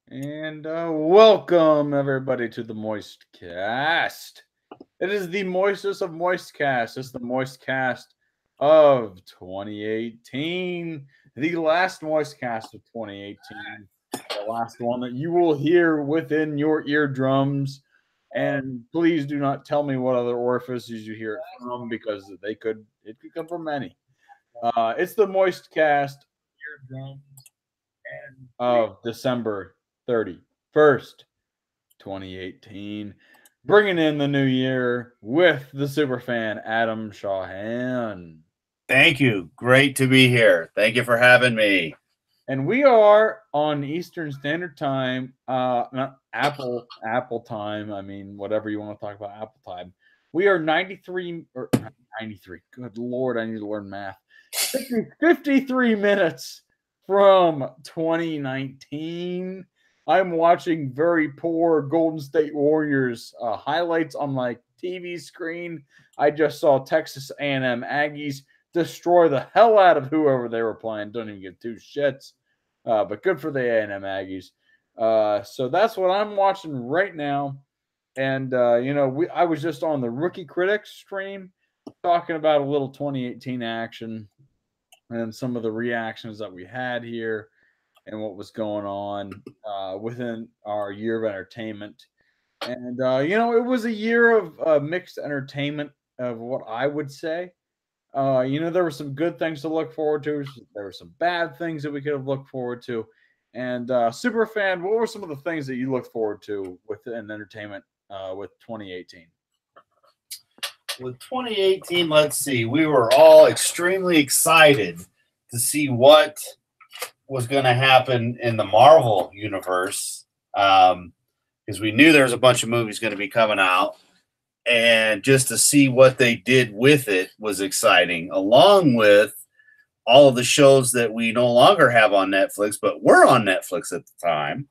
And welcome everybody to the Moist Cast. It is the moistest of Moist Cast. It's the Moist Cast of 2018, the last Moist Cast of 2018, the last one that you will hear within your eardrums. And please do not tell me what other orifices you hear it from because it could come from any. It's the Moist Cast eardrums of December 31st, 2018. Bringing in the new year with the superfan Adam Shawhan. Thank you. Great to be here. Thank you for having me. And we are on Eastern Standard Time, not Apple time. I mean, whatever you want to talk about Apple time. We are 93 or 93. Good Lord, I need to learn math. 53 minutes from 2019. I'm watching very poor Golden State Warriors highlights on my TV screen. I just saw Texas A&M Aggies destroy the hell out of whoever they were playing. Don't even give two shits. But good for the A&M Aggies. So that's what I'm watching right now. And I was just on the Rookie Critics stream talking about a little 2018 action and some of the reactions that we had here and what was going on within our year of entertainment. And, it was a year of mixed entertainment, of what I would say. There were some good things to look forward to. There were some bad things that we could have looked forward to. And super fan, what were some of the things that you looked forward to within entertainment with 2018? With 2018, let's see, we were all extremely excited to see what was going to happen in the Marvel universe because we knew there was a bunch of movies going to be coming out. And just to see what they did with it was exciting, along with all of the shows that we no longer have on Netflix, but were on Netflix at the time.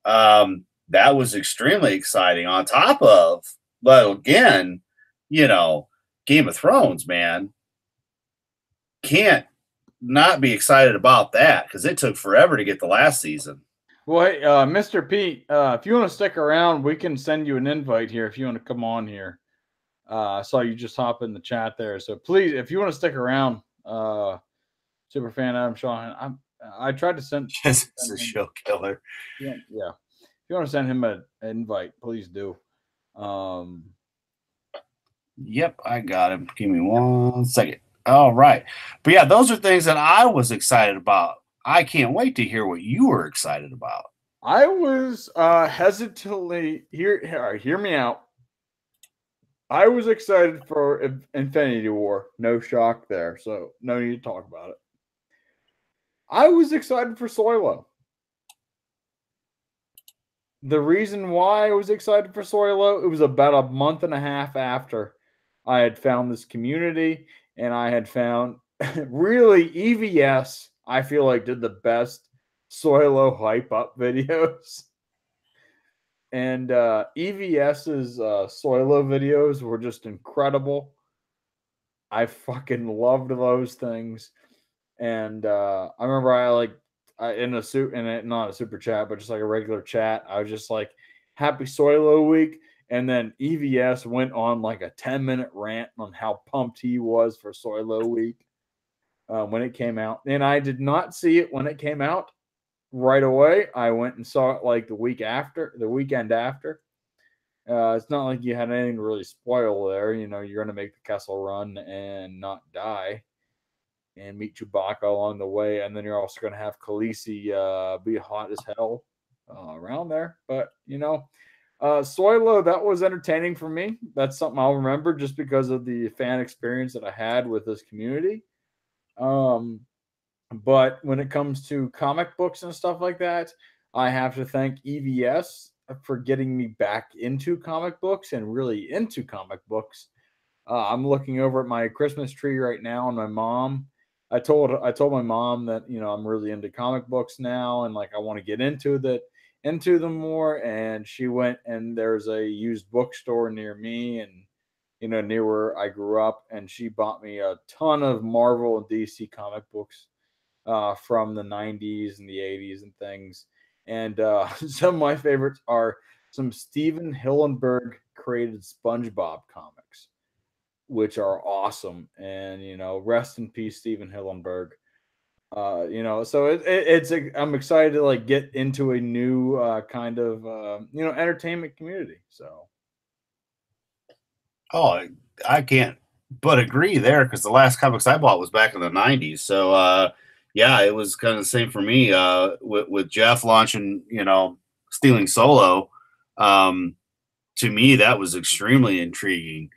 That was extremely exciting. On top of, but again, Game of Thrones, man, can't not be excited about that because it took forever to get the last season. Well, hey, Mr. Pete, if you want to stick around, we can send you an invite here if you want to come on here. I saw you just hop in the chat there. So please, if you want to stick around, Superfan Adam Shaw, I tried to send. It's a show killer. Yeah. If you want to send him an invite, please do. Yep, I got him. Give me 1 second. All right. But yeah, those are things that I was excited about. I can't wait to hear what you were excited about. I was hesitantly hear me out. I was excited for Infinity War. No shock there. So no need to talk about it. I was excited for Solo. The reason why I was excited for Solo, it was about a month and a half after I had found this community and I had found really EVS, I feel like did the best Solo hype up videos. And EVS's Solo videos were just incredible. I fucking loved those things. And I remember in a suit in it, not a super chat, but just like a regular chat, I was just like, happy Solo week. And then EVS went on like a 10-minute rant on how pumped he was for Solo week when it came out. And I did not see it when it came out right away. I went and saw it like the weekend after. It's not like you had anything to really spoil there. You're going to make the Kessel Run and not die and meet Chewbacca along the way. And then you're also going to have Khaleesi be hot as hell around there. But, Solo, that was entertaining for me. That's something I'll remember just because of the fan experience that I had with this community. But when it comes to comic books and stuff like that, I have to thank EVS for getting me back into comic books and really into comic books. I'm looking over at my Christmas tree right now, and my mom. I told my mom that I'm really into comic books now, and like I want to get into them more. And she went, and there's a used bookstore near me, and near where I grew up, and she bought me a ton of Marvel and DC comic books. from the 90s and the 80s and things. And some of my favorites are some Steven Hillenburg created SpongeBob comics, which are awesome. And, rest in peace, Steven Hillenburg. So I'm excited to like get into a new kind of entertainment community. So I can't but agree there, because the last comics I bought was back in the 90s. So yeah, it was kind of the same for me with Jeff launching, Stealing Solo. To me, that was extremely intriguing.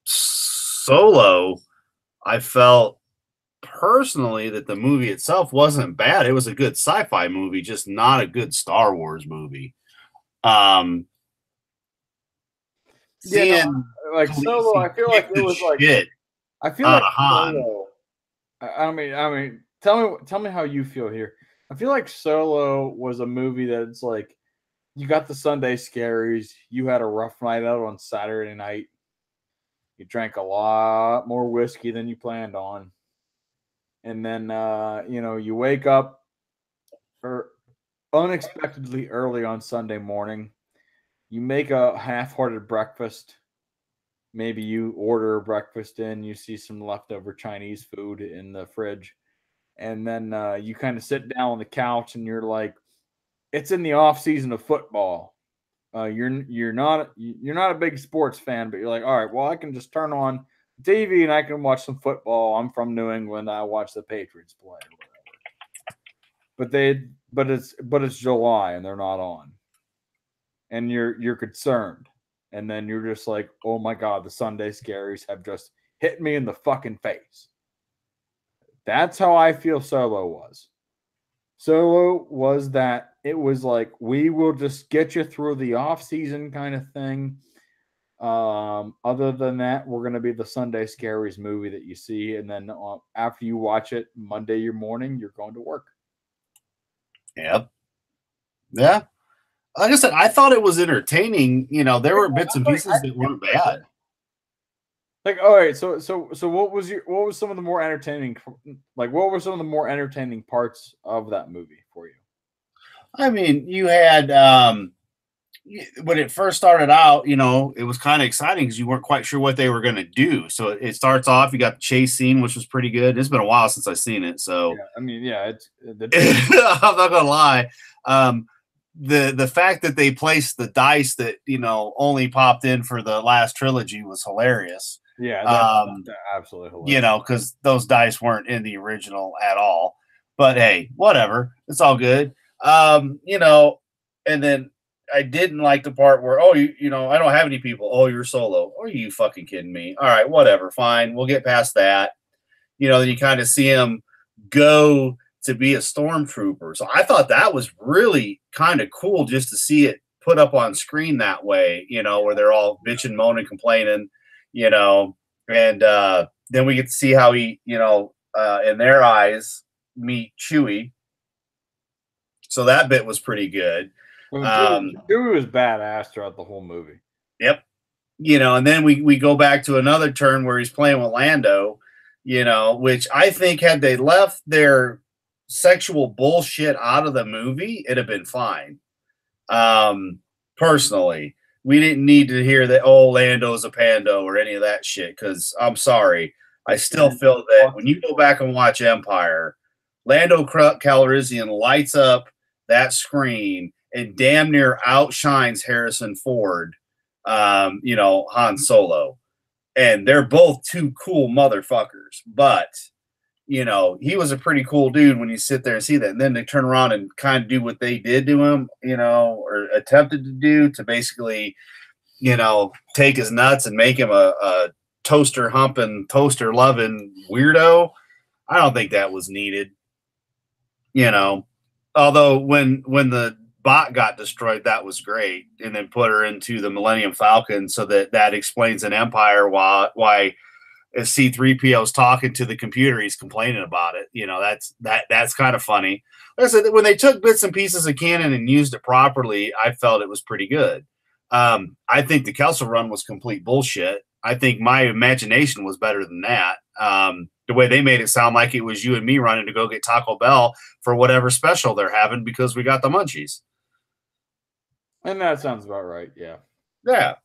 Solo, I felt personally that the movie itself wasn't bad. It was a good sci-fi movie, just not a good Star Wars movie. Like Solo, I feel like it was like shit. I feel like Solo. I mean, tell me how you feel here. I feel like Solo was a movie that it's like you got the Sunday scaries, you had a rough night out on Saturday night, you drank a lot more whiskey than you planned on, and then you wake up unexpectedly early on Sunday morning. You make a half-hearted breakfast. Maybe you order breakfast in, you see some leftover Chinese food in the fridge, and then you kind of sit down on the couch and you're like, it's in the off season of football. You're not a big sports fan, but you're like, all right, well, I can just turn on TV and I can watch some football. I'm from New England. I watch the Patriots play or whatever. But it's July and they're not on. And you're concerned. And then you're just like, oh my God, the Sunday scaries have just hit me in the fucking face. That's how I feel Solo was. Solo was that it was like, we will just get you through the off season kind of thing. Other than that, we're going to be the Sunday Scaries movie that you see. And then after you watch it Monday morning, you're going to work. Yep. Yeah. Like I said, I thought it was entertaining. There were bits and pieces that weren't bad. Like, all right, so what was some of the more entertaining, like what were some of the more entertaining parts of that movie for you? I mean, you had when it first started out, it was kind of exciting because you weren't quite sure what they were going to do. So it starts off, you got the chase scene, which was pretty good. It's been a while since I've seen it, so yeah, I mean, yeah, I'm not gonna lie. The fact that they placed the dice that only popped in for the last trilogy was hilarious. Yeah, that's absolutely hilarious. Because those dice weren't in the original at all. But hey, whatever, it's all good. And then I didn't like the part where, I don't have any people. Oh, you're solo. Are you fucking kidding me? All right, whatever, fine. We'll get past that. Then you kind of see him go to be a stormtrooper. So I thought that was really kind of cool just to see it put up on screen that way, where they're all bitching, moaning, complaining, and then we get to see how he, in their eyes, meet Chewie. So that bit was pretty good. Chewie was badass throughout the whole movie. Yep. And then we go back to another turn where he's playing with Lando, which I think had they left their sexual bullshit out of the movie, it'd have been fine. Personally, we didn't need to hear that, Lando's a pando or any of that shit, because I'm sorry. I still feel that when you go back and watch Empire, Lando Calrissian lights up that screen and damn near outshines Harrison Ford, Han Solo. And they're both two cool motherfuckers. But, he was a pretty cool dude when you sit there and see that. And then they turn around and kind of do what they did to him, or attempted to do to basically, take his nuts and make him a toaster humping, toaster loving weirdo. I don't think that was needed. Although when the bot got destroyed, that was great, and then put her into the Millennium Falcon, so that explains in Empire why as C-3PO is talking to the computer, he's complaining about it. That's kind of funny. Like I said, when they took bits and pieces of canon and used it properly, I felt it was pretty good. I think the Kelso run was complete bullshit. I think my imagination was better than that. The way they made it sound like it was you and me running to go get Taco Bell for whatever special they're having because we got the munchies. And that sounds about right. Yeah. Yeah.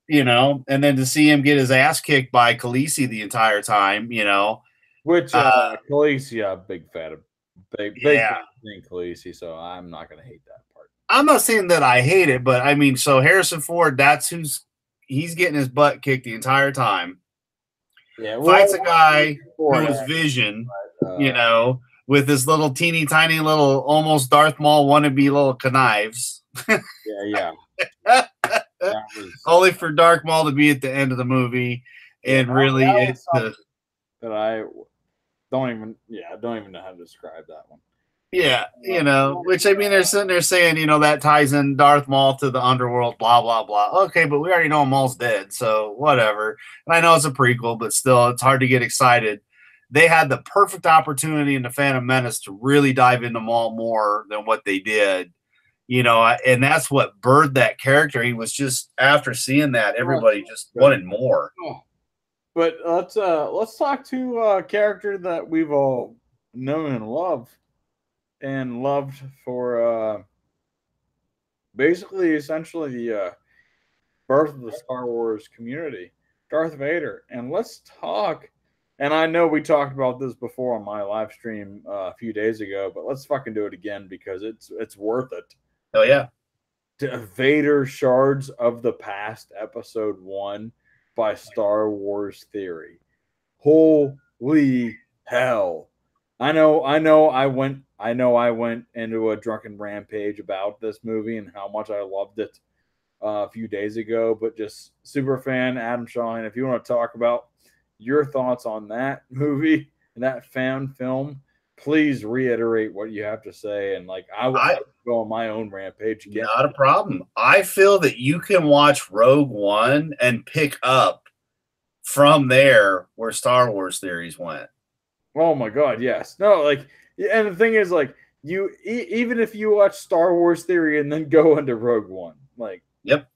And then to see him get his ass kicked by Khaleesi the entire time, Which Khaleesi, big fan of big fan of Khaleesi, so I'm not gonna hate that part. I'm not saying that I hate it, but I mean, so Harrison Ford, that's he's getting his butt kicked the entire time. Yeah, fights a guy who was Vision, with this little teeny tiny little almost Darth Maul wannabe little knives. Yeah. Only for Darth Maul to be at the end of the movie, and really it's that I don't even know how to describe that one. Yeah, which I mean, they're sitting there saying, that ties in Darth Maul to the underworld, blah, blah, blah. Okay, but we already know Maul's dead, so whatever. And I know it's a prequel, but still, it's hard to get excited. They had the perfect opportunity in The Phantom Menace to really dive into Maul more than what they did, and that's what birthed that character. He was just, after seeing that, everybody just wanted more. But let's talk to a character that we've all known and loved for basically essentially the birth of the Star Wars community, Darth Vader. And let's talk, and I know we talked about this before on my live stream a few days ago, but let's fucking do it again because it's worth it. Oh yeah. Vader Shards of the Past, Episode 1 by Star Wars Theory. Holy hell. I know I went into a drunken rampage about this movie and how much I loved it a few days ago, but just super fan Adam Shine, if you want to talk about your thoughts on that movie and that fan film, please reiterate what you have to say. And I will go on my own rampage again. Not a problem. I feel that you can watch Rogue One and pick up from there where Star Wars Theories went. Oh my God, yes. No, and the thing is, you even if you watch Star Wars Theory and then go into Rogue One, yep.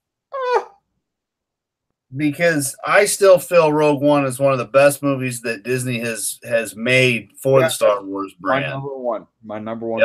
Because I still feel Rogue One is one of the best movies that Disney has made for the Star Wars brand. My number one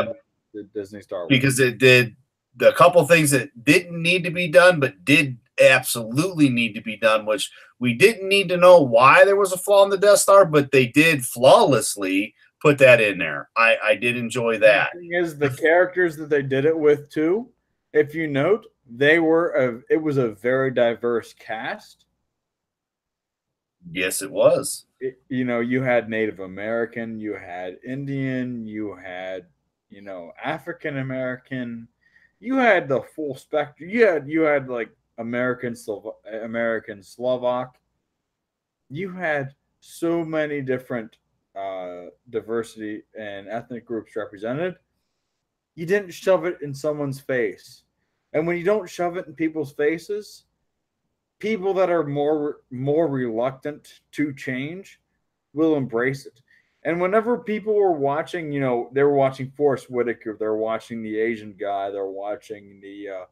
Disney Star Wars. Because it did the couple things that didn't need to be done, but did absolutely need to be done, which we didn't need to know why there was a flaw in the Death Star, but they did flawlessly put that in there. I did enjoy that. The thing is, the characters that they did it with too, if you note, it was a very diverse cast. Yes, it was. You had Native American, you had Indian, you had African American, you had the full spectrum. You had American Slovak. You had so many different diversity and ethnic groups represented. You didn't shove it in someone's face. And when you don't shove it in people's faces, people that are more reluctant to change will embrace it. And whenever people were watching, they were watching Forrest Whitaker, they're watching the Asian guy, they're watching the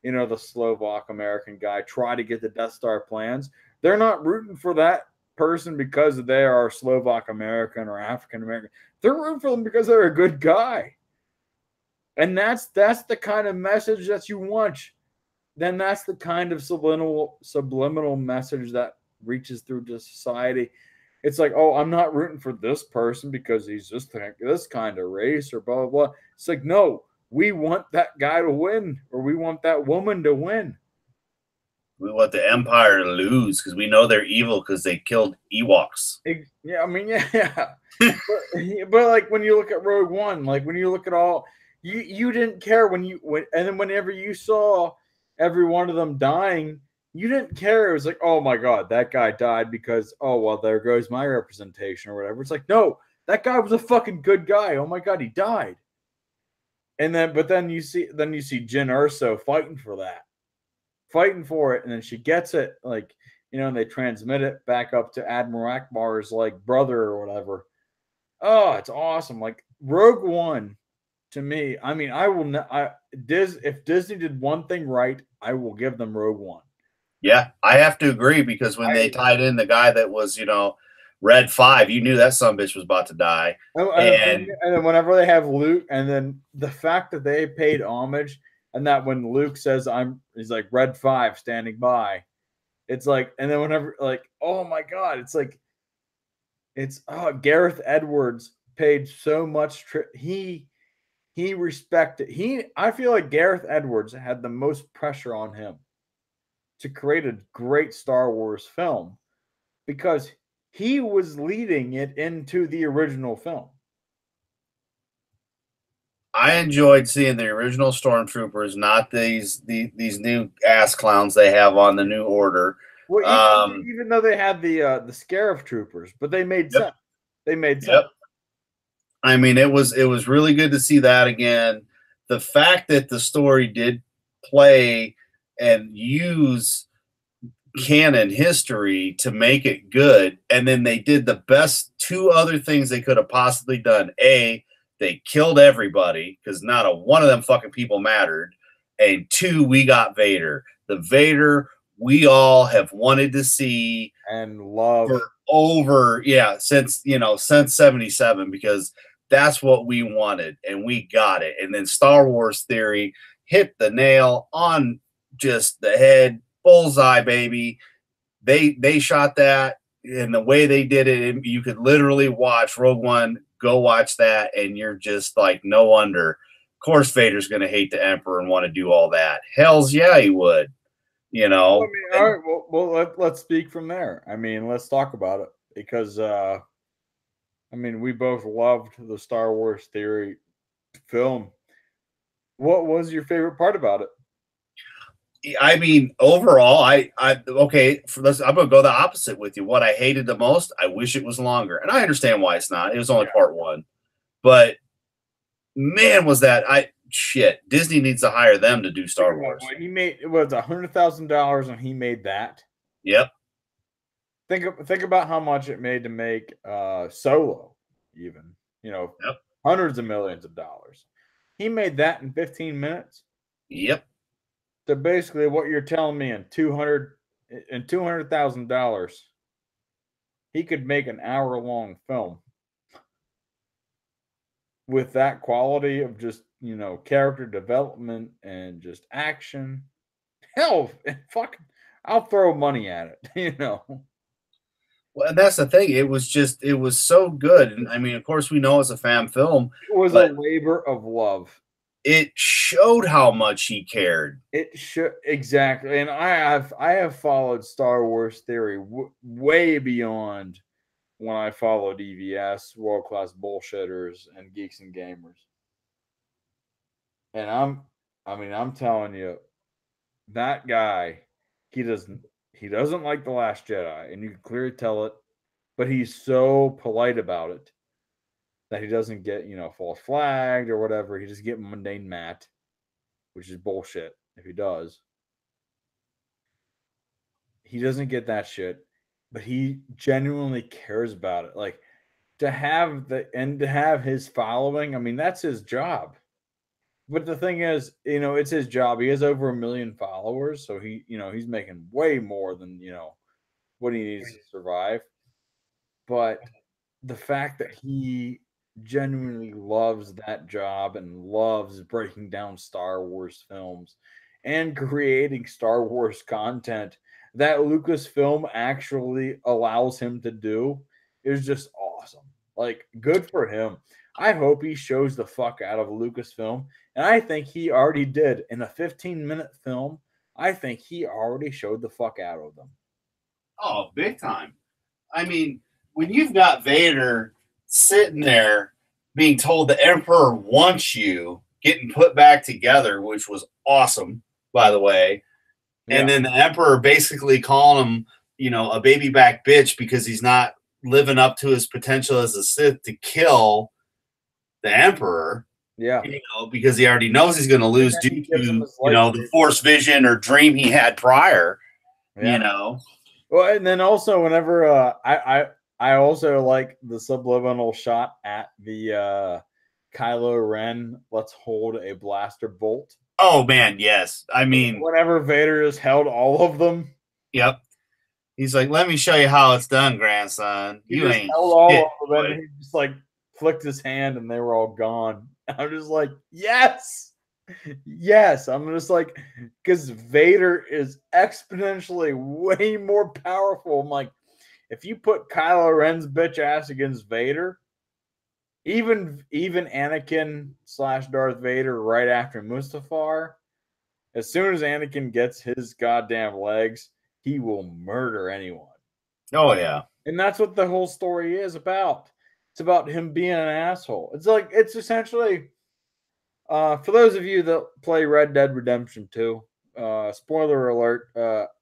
the Slovak American guy try to get the Death Star plans. They're not rooting for that person because they are Slovak American or African American. They're rooting for them because they're a good guy. And that's the kind of message that you want. Then that's the kind of subliminal message that reaches through to society. It's like, oh, I'm not rooting for this person because he's just this kind of race or blah, blah, blah. It's like, no, we want that guy to win, or we want that woman to win. We want the Empire to lose because we know they're evil because they killed Ewoks. Yeah, I mean, yeah. but when you look at Rogue One, when you look at all, you didn't care and then whenever you saw every one of them dying, you didn't care. It was like, oh my God, that guy died because, oh, well, there goes my representation or whatever. It's like, no, that guy was a fucking good guy. Oh my God, he died. And then you see Jyn Erso fighting for it, and then she gets it, and they transmit it back up to Admiral Akbar's brother or whatever. Oh, it's awesome. Rogue One, to me, I mean, if Disney did one thing right, I will give them Rogue One. Yeah, I have to agree because when they tied in the guy that was, Red 5, you knew that son bitch was about to die. And then whenever they have Luke, and then the fact that they paid homage, and that when Luke says he's like Red 5 standing by, it's like, and then whenever like, oh my god, it's like, it's Gareth Edwards paid so much. He respected. I feel like Gareth Edwards had the most pressure on him to create a great Star Wars film because he was leading it into the original film. I enjoyed seeing the original Stormtroopers, not these new ass clowns they have on the New Order. Well, even though they had the Scarif Troopers, but they made sense. They made sense. I mean, it was really good to see that again. The fact that the story did play and use canon history to make it good, and then they did the best two other things they could have possibly done. A, they killed everybody because not a one of them fucking people mattered. And two, we got Vader. The Vader we all have wanted to see and love since 77, because that's what we wanted and we got it. And then Star Wars Theory hit the nail on just the head, bullseye, baby. They shot that, and the way they did it, you could literally watch Rogue One. Go watch that, and you're just like, no wonder. Of course, Vader's going to hate the Emperor and want to do all that. Hell's yeah, he would. All right. Well, let's speak from there. I mean, let's talk about it because, we both loved the Star Wars Theory film. What was your favorite part about it? I mean, overall, I'm gonna go the opposite with you. What I hated the most, I wish it was longer, and I understand why it's not. It was only part one, but man, was that shit. Disney needs to hire them to do Star Wars. He made it was $100,000, and he made that. Yep. Think about how much it made to make Solo, even hundreds of millions of dollars. He made that in 15 minutes. Yep. So basically, what you're telling me in $200,000, he could make an hour-long film with that quality of just character development and just action. Hell, fucking, I'll throw money at it. Well, and that's the thing. It was so good, and I mean, of course, we know it's a fan film. It was a labor of love. It showed how much he cared. It should exactly, and I have followed Star Wars Theory way beyond when I followed EVS, World Class Bullshitters, and Geeks and Gamers. And I'm telling you, that guy, he doesn't like The Last Jedi, and you can clearly tell it. But he's so polite about it that he doesn't get, false flagged or whatever. He just get mundane Matt, which is bullshit if he does. He doesn't get that shit, but he genuinely cares about it. Like to have his following, that's his job. But the thing is, it's his job. He has over 1 million followers, so he's making way more than, what he needs to survive. But the fact that he genuinely loves that job and loves breaking down Star Wars films and creating Star Wars content that Lucasfilm actually allows him to do is just awesome. Like, good for him. I hope he shows the fuck out of Lucasfilm, and I think he already did. In a 15-minute film, I think he already showed the fuck out of them. Oh, big time. I mean, when you've got Vader sitting there being told the Emperor wants you, getting put back together, which was awesome, by the way. Yeah. And then the Emperor basically calling him, a baby back bitch because he's not living up to his potential as a Sith to kill the Emperor. Yeah. Because he already knows he's going to lose due to, the Force vision or dream he had prior, Well, and then also whenever I also like the subliminal shot at the Kylo Ren, let's hold a blaster bolt. Oh, man, yes. I mean, whenever Vader has held all of them. Yep. He's like, let me show you how it's done, grandson. He You just ain't held all shit, of them, and he just like flicked his hand, and they were all gone. I'm just like, yes, yes. I'm just like, because Vader is exponentially way more powerful. I'm like, if you put Kylo Ren's bitch ass against Vader, even Anakin / Darth Vader right after Mustafar, as soon as Anakin gets his goddamn legs, he will murder anyone. Oh yeah. And that's what the whole story is about. It's about him being an asshole. It's like it's essentially for those of you that play Red Dead Redemption 2, spoiler alert,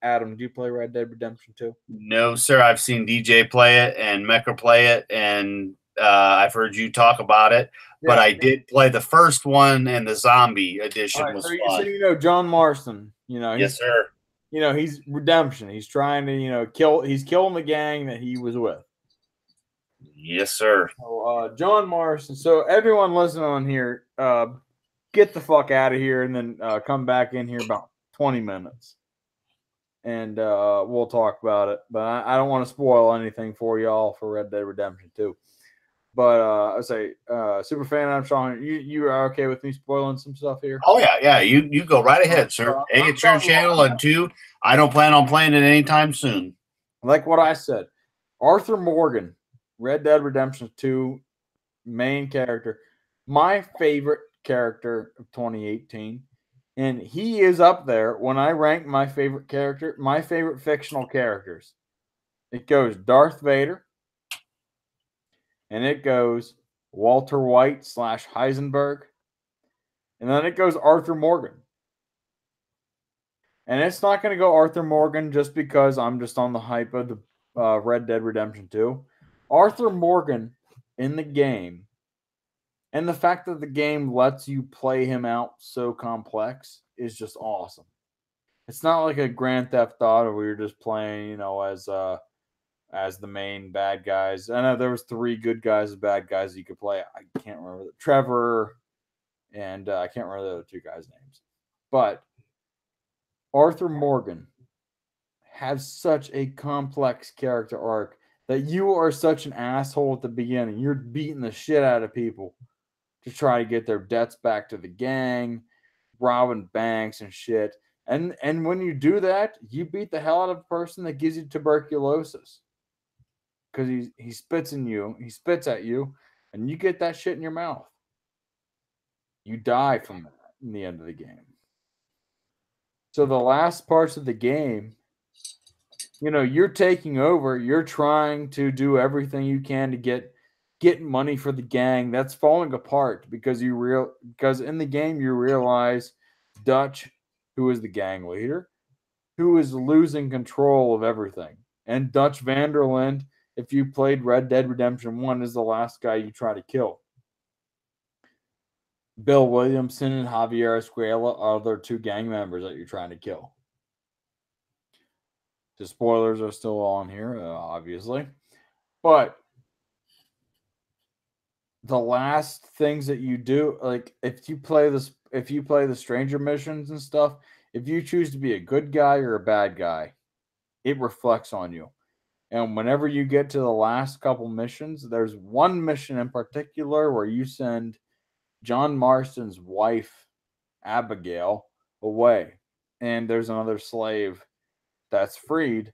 Adam, do you play Red Dead Redemption 2? No, sir. I've seen DJ play it and Mecha play it, and I've heard you talk about it. Yeah. But I did play the first one, and the zombie edition was fun. So you know John Marston, yes, sir. He's redemption. He's trying to, he's killing the gang that he was with. Yes, sir. So, John Marston. So everyone listening on here, get the fuck out of here and then come back in here about 20 minutes. And we'll talk about it. But I don't want to spoil anything for y'all for Red Dead Redemption 2. But I say, Superfan, I'm Sean. You are okay with me spoiling some stuff here? Oh yeah. You go right ahead, sir. A, it's your channel, and 2, I don't plan on playing it anytime soon. Like what I said, Arthur Morgan, Red Dead Redemption 2 main character, my favorite character of 2018, and he is up there when I rank my favorite character, my favorite fictional characters. It goes Darth Vader. And it goes Walter White / Heisenberg. And then it goes Arthur Morgan. And it's not going to go Arthur Morgan just because I'm just on the hype of the Red Dead Redemption 2. Arthur Morgan in the game, and the fact that the game lets you play him out so complex is just awesome. It's not like a Grand Theft Auto where you're just playing, as the main bad guys. I know there was 3 good guys and bad guys you could play. I can't remember Trevor, and I can't remember the other 2 guys' names. But Arthur Morgan has such a complex character arc that you are such an asshole at the beginning. You're beating the shit out of people to try to get their debts back to the gang, robbing banks and shit. And when you do that, you beat the hell out of a person that gives you tuberculosis. Because he spits at you, and you get that shit in your mouth. You die from that in the end of the game. So the last parts of the game, you're taking over. You're trying to do everything you can to get money for the gang. That's falling apart because in the game you realize Dutch, who is the gang leader, who is losing control of everything, and Dutch van der Linde, if you played Red Dead Redemption 1, is the last guy you try to kill. Bill Williamson and Javier Escuela are their 2 gang members that you're trying to kill. The spoilers are still on here, obviously. But the last things that you do, like if you play the stranger missions and stuff, if you choose to be a good guy or a bad guy, it reflects on you. And whenever you get to the last couple missions, there's one mission in particular where you send John Marston's wife, Abigail, away. And there's another slave that's freed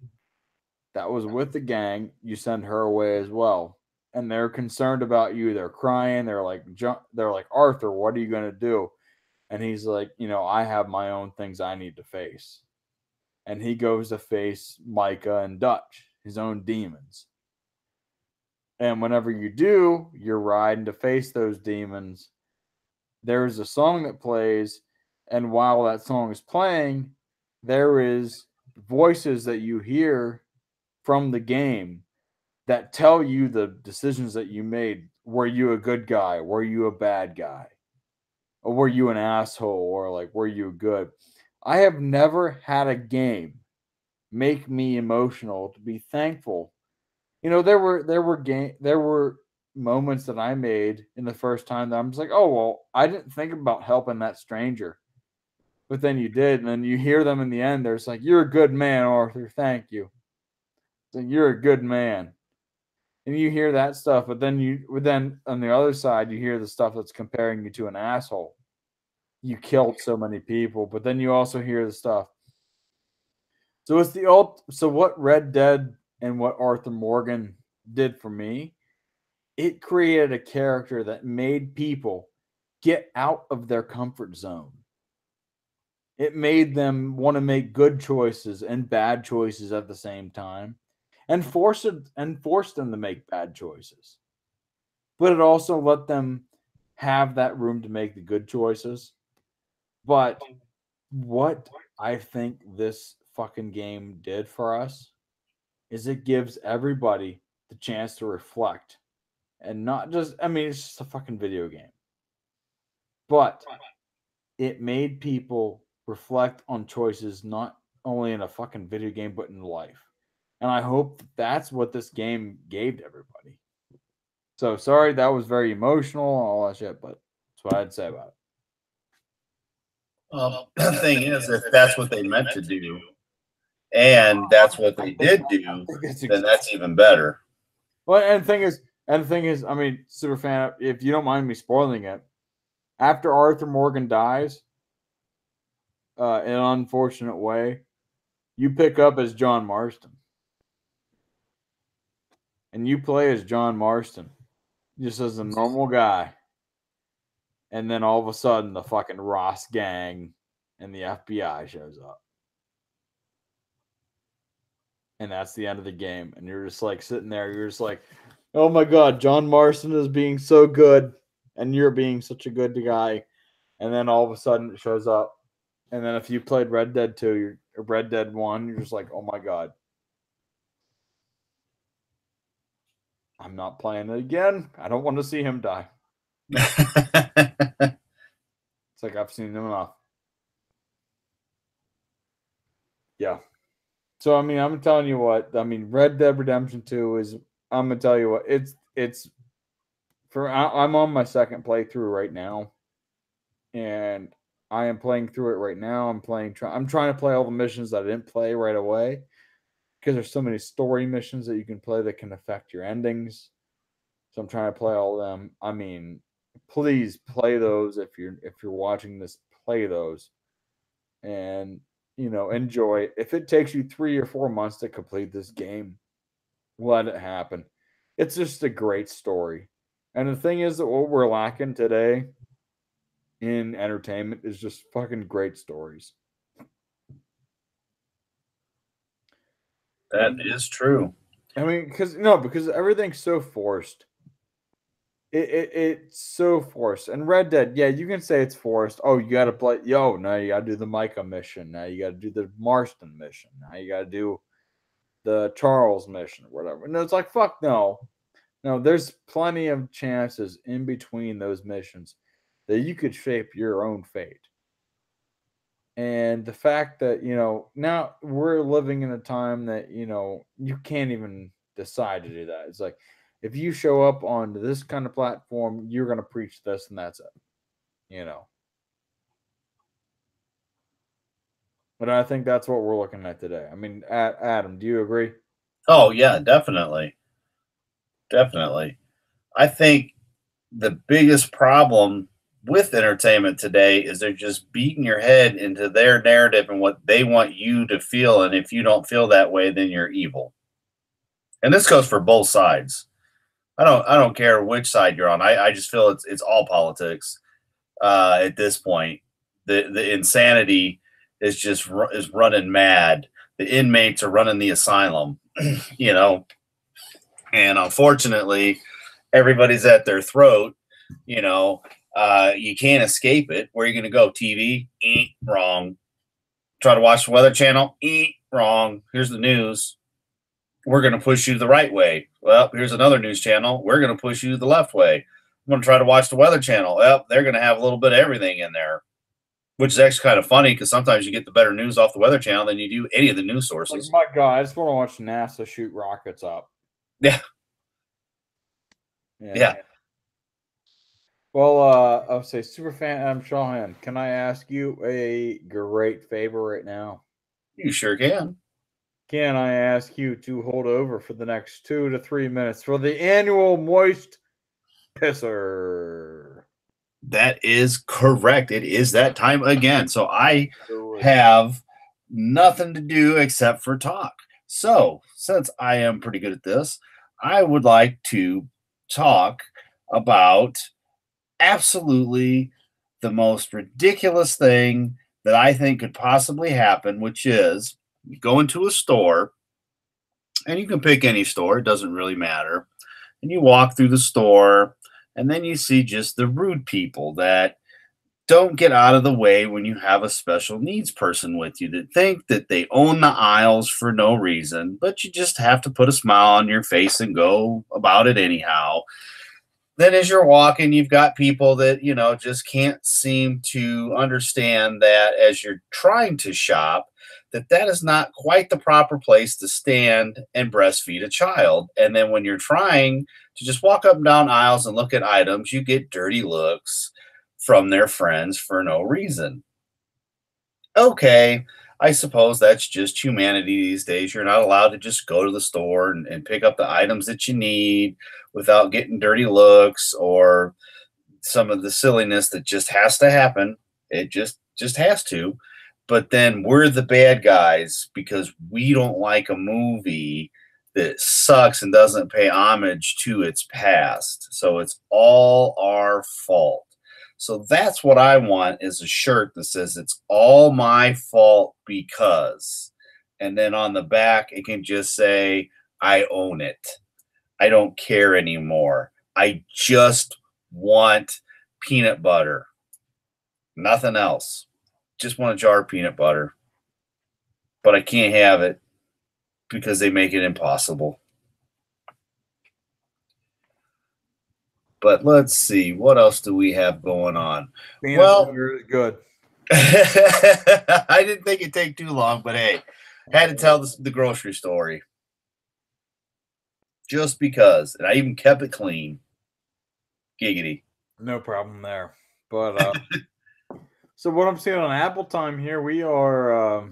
that was with the gang. You send her away as well. And they're concerned about you. They're crying. They're like, Arthur, what are you going to do? And he's like, I have my own things I need to face. And he goes to face Micah and Dutch, his own demons. And whenever you do, you're riding to face those demons. There's a song that plays, and while that song is playing, there is voices that you hear from the game that tell you the decisions that you made. Were you a good guy? Were you a bad guy? Or were you an asshole? Or were you good? I have never had a game make me emotional to be thankful. There were moments that I made in the first time that I'm just like, oh well, I didn't think about helping that stranger, but then you did, and then you hear them in the end. There's like, you're a good man, Arthur. Thank you. You're a good man. And you hear that stuff, but then on the other side, you hear the stuff that's comparing you to an asshole. You killed so many people, but then you also hear the stuff. So it's so what Red Dead and what Arthur Morgan did for me, it created a character that made people get out of their comfort zone. It made them want to make good choices and bad choices at the same time, and forced them to make bad choices. But it also let them have that room to make the good choices. But what I think this fucking game did for us is it gives everybody the chance to reflect and not just, I mean, it's just a fucking video game. But it made people reflect on choices not only in a fucking video game, but in life. And I hope that's what this game gave to everybody. So sorry, that was very emotional and all that shit, but that's what I'd say about it. Well, the thing is, if that's what they meant to do, and that's what they did do, then that's even better. Well, and the thing is, I mean, super fan, if you don't mind me spoiling it, after Arthur Morgan dies, in an unfortunate way, you pick up as John Marston. And you play as John Marston, just as a normal guy. And then all of a sudden, the fucking Ross gang and the FBI shows up. And that's the end of the game. And you're just like sitting there, you're just like, oh my God, John Marston is being so good. And you're being such a good guy. And then all of a sudden, it shows up. And then if you played Red Dead 2 or Red Dead 1, you're just like, oh my God. I'm not playing it again. I don't want to see him die. It's like I've seen him enough. Yeah. So I mean, I'm telling you what. I mean, Red Dead Redemption 2 is. I'm gonna tell you what. It's. I'm on my second playthrough right now, and I am playing through it right now. I'm trying to play all the missions that I didn't play right away, because there's so many story missions that you can play that can affect your endings. So I'm trying to play all of them. I mean, please play those if you're watching this. Play those, and enjoy. If it takes you 3 or 4 months to complete this game, let it happen. It's just a great story. And the thing is that what we're lacking today in entertainment is just fucking great stories. That is true. I mean, because everything's so forced. It's so forced. And Red Dead, yeah, you can say it's forced. Oh, you got to play. Yo, now you got to do the Micah mission. Now you got to do the Marston mission. Now you got to do the Charles mission or whatever. And it's like, fuck no. No, there's plenty of chances in between those missions that you could shape your own fate. And the fact that, now we're living in a time that, you can't even decide to do that. It's like, if you show up on this kind of platform, you're going to preach this and that's it, But I think that's what we're looking at today. I mean, Adam, do you agree? Oh, yeah, definitely. Definitely. I think the biggest problem with entertainment today is they're just beating your head into their narrative and what they want you to feel. And if you don't feel that way, then you're evil. And this goes for both sides. I don't care which side you're on. I just feel it's all politics at this point. The insanity is running mad. The inmates are running the asylum, and unfortunately, everybody's at their throat. You can't escape it. Where are you going to go? TV? Wrong. Try to watch the Weather Channel? Wrong. Here's the news. We're going to push you the right way. Well, here's another news channel. We're going to push you the left way. I'm going to try to watch the Weather Channel. Well, they're going to have a little bit of everything in there, which is actually kind of funny because sometimes you get the better news off the Weather Channel than you do any of the news sources. My God, I just want to watch NASA shoot rockets up. Yeah. Well, I'll say Superfan Adam Shawhan, can I ask you a great favor right now? You sure can. can I ask you to hold over for the next 2 to 3 minutes for the annual Moist Pisser? That is correct. It is that time again. So I Do it. have nothing to do except for talk. So, since I am pretty good at this, I would like to talk about absolutely the most ridiculous thing that I think could possibly happen, which is you go into a store, and you can pick any store, it doesn't really matter. And you walk through the store, and then you see just the rude people that don't get out of the way when you have a special needs person with you, that think that they own the aisles for no reason, but you just have to put a smile on your face and go about it anyhow. Then as you're walking, you've got people that, just can't seem to understand that as you're trying to shop, that is not quite the proper place to stand and breastfeed a child. And then when you're trying to just walk up and down aisles and look at items, you get dirty looks from their friends for no reason. Okay, I suppose that's just humanity these days. You're not allowed to just go to the store and pick up the items that you need without getting dirty looks or some of the silliness that just has to happen. It just has to. But then we're the bad guys because we don't like a movie that sucks and doesn't pay homage to its past. So it's all our fault. So that's what I want is a shirt that says it's all my fault because. And then on the back, it can just say, I own it. I don't care anymore. I just want peanut butter. Nothing else. Just want a jar of peanut butter. But I can't have it because they make it impossible. But let's see, what else do we have going on? Peanut butter is good. I didn't think it'd take too long, but hey, had to tell the grocery story. Just because. And I even kept it clean. Giggity. No problem there. But so what I'm seeing on Apple time here, we are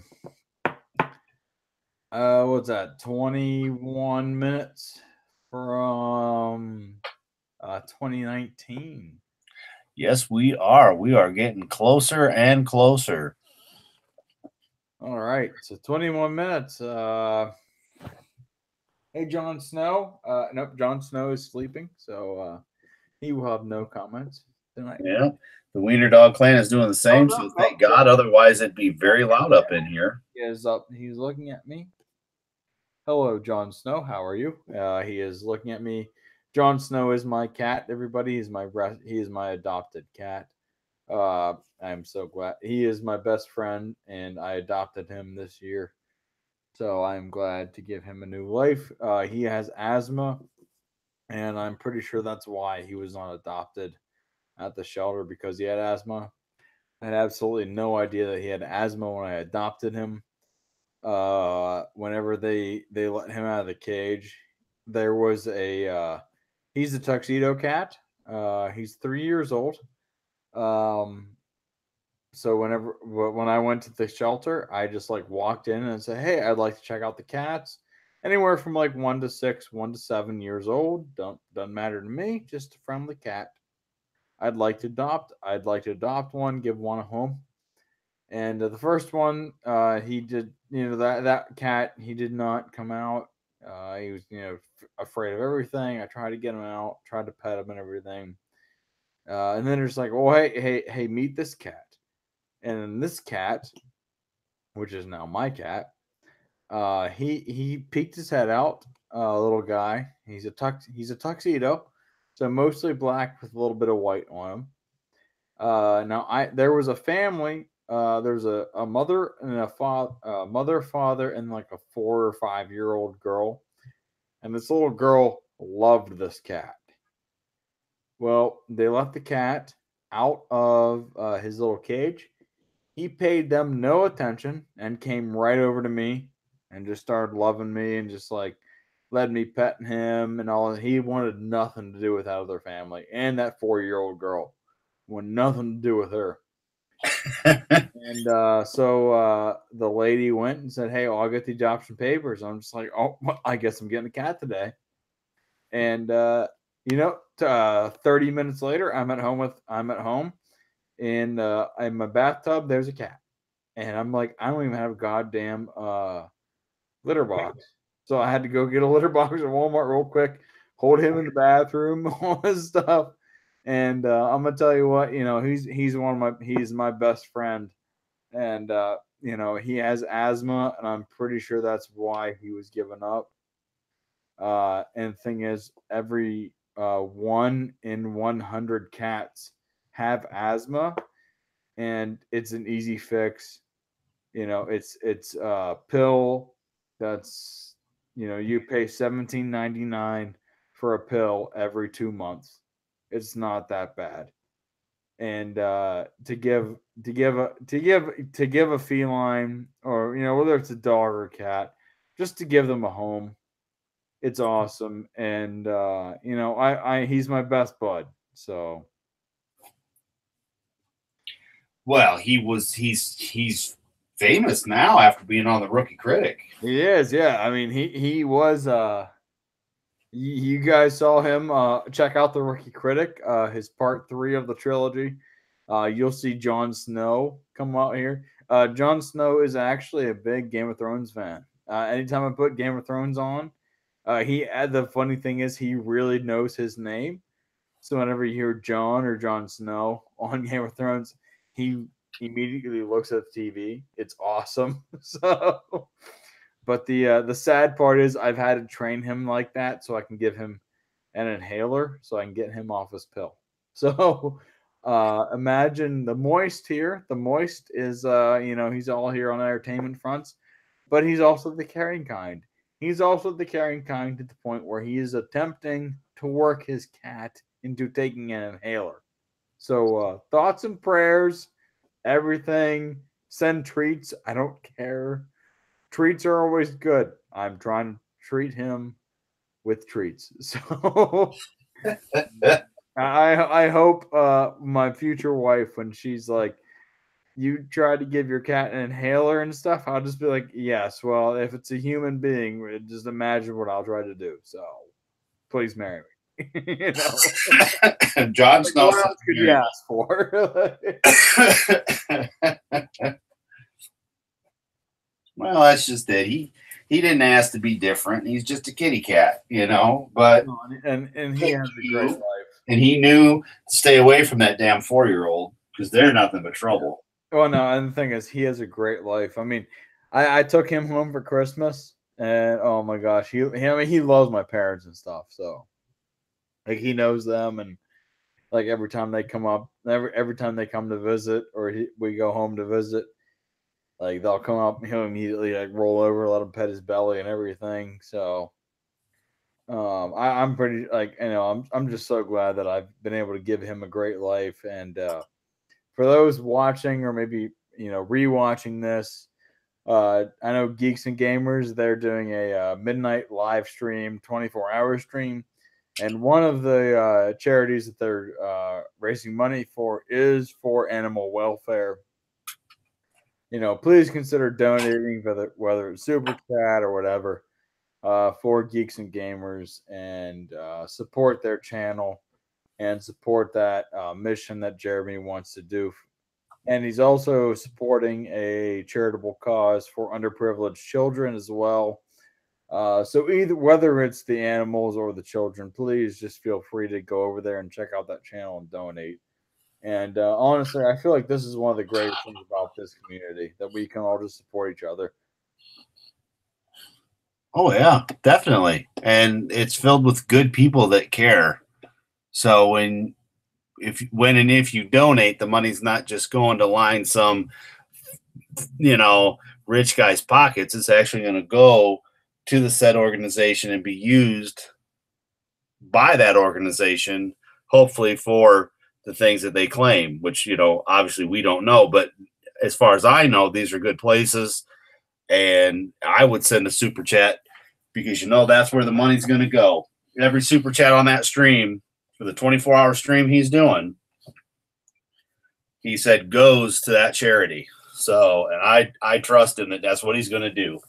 what's that? 21 minutes from 2019. Yes, we are. We are getting closer and closer. All right. So 21 minutes. Hey, Jon Snow. Nope, Jon Snow is sleeping, so he will have no comments tonight. Yeah. The Wiener Dog Clan is doing the same, so thank God. Otherwise, it'd be very loud up in here. He is up. He's looking at me. Hello, Jon Snow. How are you? He is looking at me. Jon Snow is my cat. Everybody, he is my adopted cat. I'm so glad he is my best friend, and I adopted him this year. So I'm glad to give him a new life. He has asthma, and I'm pretty sure that's why he was not adopted at the shelter because he had asthma. I had absolutely no idea that he had asthma when I adopted him. Whenever they let him out of the cage, there was he's a tuxedo cat. He's 3 years old. So when I went to the shelter, I just like walked in and said, "Hey, I'd like to check out the cats." Anywhere from like 1 to 6, 1 to 7 years old. Doesn't matter to me. Just a friendly cat. I'd like to adopt one, give one a home. And the first one, he did, that cat, he did not come out. He was, afraid of everything. I tried to get him out, tried to pet him and everything. And then it's like, oh, hey, meet this cat. And then this cat, which is now my cat, he peeked his head out, little guy. He's a tuxedo, so mostly black with a little bit of white on him. There was a family. There's a mother and a father, and like a 4 or 5 year old girl. And this little girl loved this cat. Well, they left the cat out of his little cage. He paid them no attention and came right over to me and just started loving me and just like let me pet him and all. He wanted nothing to do with that other family and that 4-year-old girl. Wanted nothing to do with her. And the lady went and said, "Hey, I'll get the adoption papers." I'm just like, "Oh, I guess I'm getting a cat today." And 30 minutes later, I'm at home in my bathtub. There's a cat, and I'm like, I don't even have a goddamn litter box, so I had to go get a litter box at Walmart real quick, hold him in the bathroom, all this stuff. And I'm gonna tell you what, he's my best friend, and he has asthma, and I'm pretty sure that's why he was given up. And the thing is, every 1 in 100 cats have asthma, and it's an easy fix. It's a pill that's you pay $17.99 for a pill every 2 months. It's not that bad. And to give a feline, or whether it's a dog or a cat, just to give them a home, it's awesome. And I he's my best bud. So Well, he's famous now after being on the Rookie Critic. he is, yeah. I mean, he was. You guys saw him. Check out the Rookie Critic. His part 3 of the trilogy. You'll see Jon Snow come out here. Jon Snow is actually a big Game of Thrones fan. Anytime I put Game of Thrones on, the funny thing is he really knows his name. So whenever you hear Jon or Jon Snow on Game of Thrones, he immediately looks at the TV. It's awesome. So, but the sad part is I've had to train him like that so I can give him an inhaler so I can get him off his pill. So imagine the Moist here. The Moist is he's all here on entertainment fronts, but he's also the caring kind. He's also the caring kind to the point where he is attempting to work his cat into taking an inhaler. So thoughts and prayers, everything. Send treats. I don't care. Treats are always good. I'm trying to treat him with treats. So I hope my future wife, when she's like, "You try to give your cat an inhaler and stuff," I'll just be like, "Yes, well, if it's a human being, just imagine what I'll try to do. So please marry me." Jon Snow. What else could you ask for? Well, that's just it. He didn't ask to be different. He's just a kitty cat, But and he has a great life. And he knew to stay away from that damn 4-year-old because they're nothing but trouble. Oh no, and the thing is, he has a great life. I mean, I took him home for Christmas, and oh my gosh, he loves my parents and stuff. So, like, he knows them, and like every time they come up, every time they come to visit, or we go home to visit, like they'll come up, he'll immediately like roll over, let him pet his belly and everything. So, I'm pretty I'm just so glad that I've been able to give him a great life. And for those watching or maybe rewatching this, I know Geeks and Gamers, they're doing a midnight live stream, 24-hour stream, and one of the charities that they're raising money for is for animal welfare. Please consider donating, whether it's super chat or whatever, for Geeks and Gamers, and support their channel and support that mission that Jeremy wants to do. And he's also supporting a charitable cause for underprivileged children as well. So whether it's the animals or the children, please just feel free to go over there and check out that channel and donate. And honestly, I feel like this is one of the greatest things about this community, that we can all just support each other. Oh yeah, definitely. And it's filled with good people that care. So if you donate, the money's not just going to line some rich guy's pockets. It's actually going to go to the said organization and be used by that organization, hopefully for the things that they claim, which obviously we don't know, but as far as I know, these are good places. And I would send a super chat because that's where the money's going to go. Every super chat on that stream, for the 24-hour stream he's doing, he said goes to that charity. So, and I trust him that that's what he's going to do.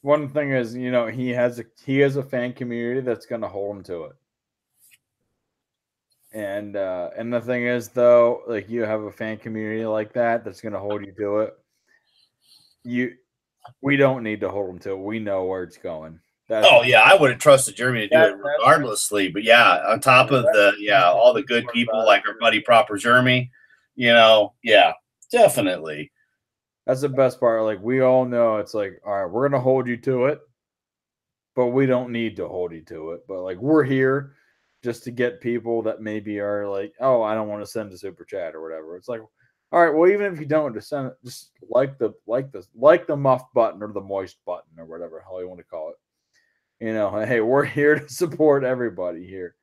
One thing is, you know, he has a fan community that's going to hold him to it. And the thing is, though, like, you have a fan community like that that's going to hold you to it. We don't need to hold him to it. We know where it's going. I would have trusted Jeremy to do it regardlessly. But yeah, on top of all the good people like our buddy Proper Jeremy, you know, yeah, definitely. That's the best part. Like, we all know it's like, all right, we're going to hold you to it, but we don't need to hold you to it. But like, we're here just to get people that maybe are like, oh, I don't want to send a super chat or whatever. It's like, all right, well, even if you don't, just send it, just like the muff button or the moist button or whatever the hell you want to call it. You know, hey, we're here to support everybody here.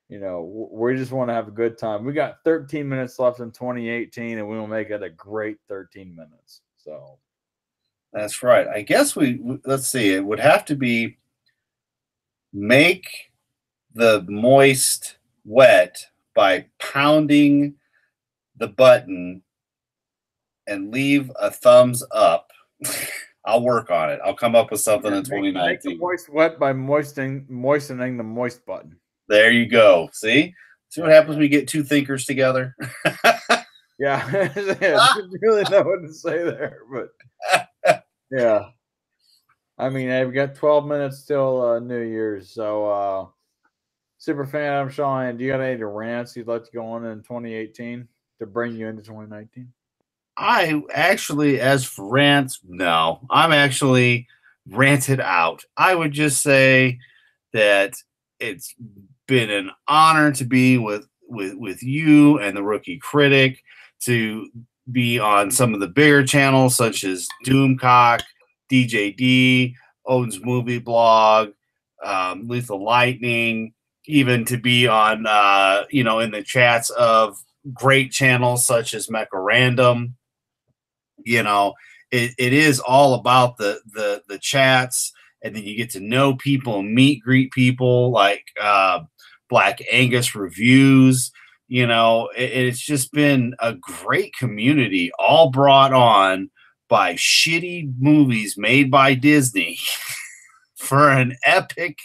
You know, we just want to have a good time. We got 13 minutes left in 2018, and we will make it a great 13 minutes. So that's right. I guess let's see. It would have to be make the moist wet by pounding the button and leave a thumbs up. I'll work on it. I'll come up with something in 2019. Make the moist wet by moistening the moist button. There you go. See what happens when we get two thinkers together? Yeah. I didn't really know what to say there, but yeah. I mean, I've got 12 minutes till New Year's. So, Superfan Adam Shaw, do you got any rants you'd like to go on in 2018 to bring you into 2019? I actually, as for rants, no. I'm actually ranted out. I would just say that it's been an honor to be with you and the Rookie Critic, to be on some of the bigger channels such as Doomcock, DJD, Odin's Movie Blog, Lethal Lightning, even to be on in the chats of great channels such as Mecha Random. You know, it is all about the chats, and then you get to know people and greet people like Black Angus Reviews. You know, it's just been a great community, all brought on by shitty movies made by Disney for an epic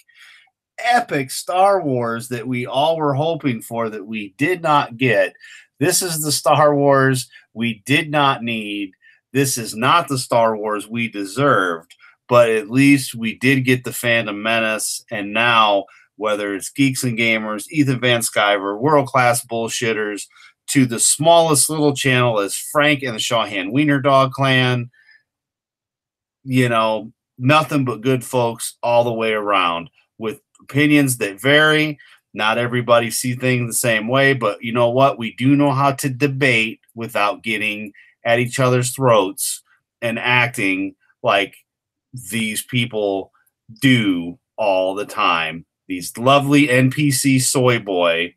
Star Wars that we all were hoping for that we did not get. This is the Star Wars we did not need. This is not the Star Wars we deserved, but at least we did get the Phantom Menace. And now, whether it's Geeks and Gamers, Ethan Van Sciver, World Class Bullshitters, to the smallest little channel as Frank and the Shawhan Wiener Dog Clan, you know, nothing but good folks all the way around with opinions that vary. Not everybody see things the same way, but you know what? We do know how to debate without getting at each other's throats and acting like these people do all the time. These lovely NPC soy boy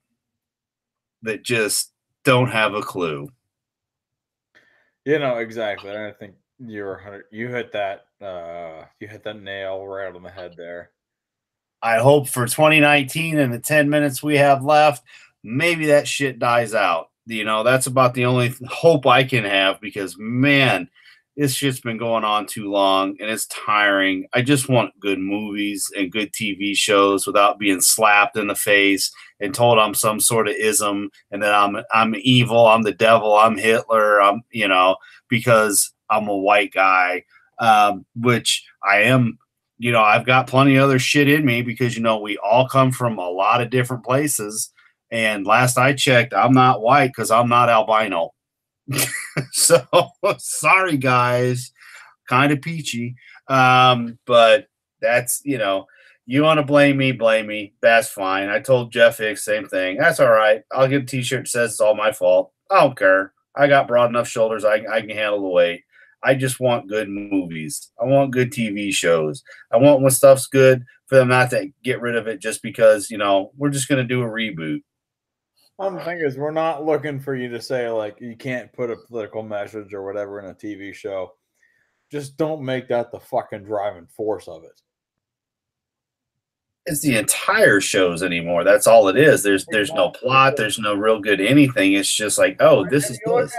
that just don't have a clue. You know, exactly. I think you hit that nail right on the head there. I hope for 2019 and the 10 minutes we have left, maybe that shit dies out. You know, that's about the only hope I can have, because, man, this shit's been going on too long and it's tiring. I just want good movies and good TV shows without being slapped in the face and told I'm some sort of ism and that I'm evil, I'm the devil, I'm Hitler, because I'm a white guy, which I am. You know, I've got plenty of other shit in me because, you know, we all come from a lot of different places. And last I checked, I'm not white because I'm not albino. So sorry, guys. Kind of peachy. But that's, you know, you want to blame me. That's fine. I told Jeff Hicks, same thing. That's all right. I'll get a t-shirt that says it's all my fault. I don't care. I got broad enough shoulders. I can handle the weight. I just want good movies. I want good TV shows. I want when stuff's good for them not to get rid of it just because, you know, we're just going to do a reboot. The thing is, we're not looking for you to say, like, you can't put a political message or whatever in a TV show. Just don't make that the fucking driving force of it. It's the entire shows anymore. That's all it is. There's no plot. There's no real good anything. It's just like, oh, this is this.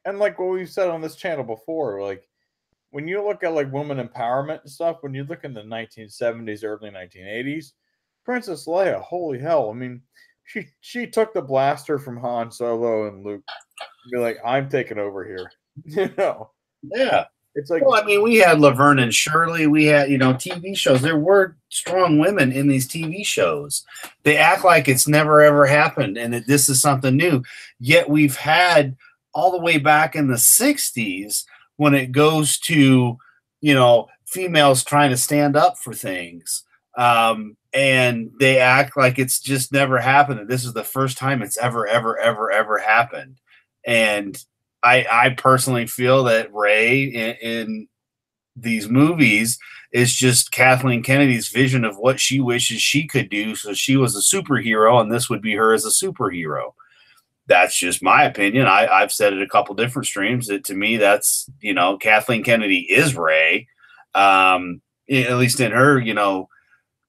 like what we've said on this channel before, like when you look at like women empowerment and stuff, when you look in the 1970s, early 1980s, Princess Leia, holy hell! I mean, she took the blaster from Han Solo and Luke. Be like, I'm taking over here. Yeah. It's like, well, I mean, we had Laverne and Shirley. We had, TV shows. There were strong women in these TV shows. They act like it's never, ever happened and that this is something new. Yet we've had all the way back in the 60s when it goes to, females trying to stand up for things. And they act like it's just never happened. That this is the first time it's ever, ever, ever, ever happened. And I personally feel that Rey in these movies is just Kathleen Kennedy's vision of what she wishes she could do. So she was a superhero, and this would be her as a superhero. That's just my opinion. I've said it a couple different streams that to me, that's, Kathleen Kennedy is Rey, at least in her,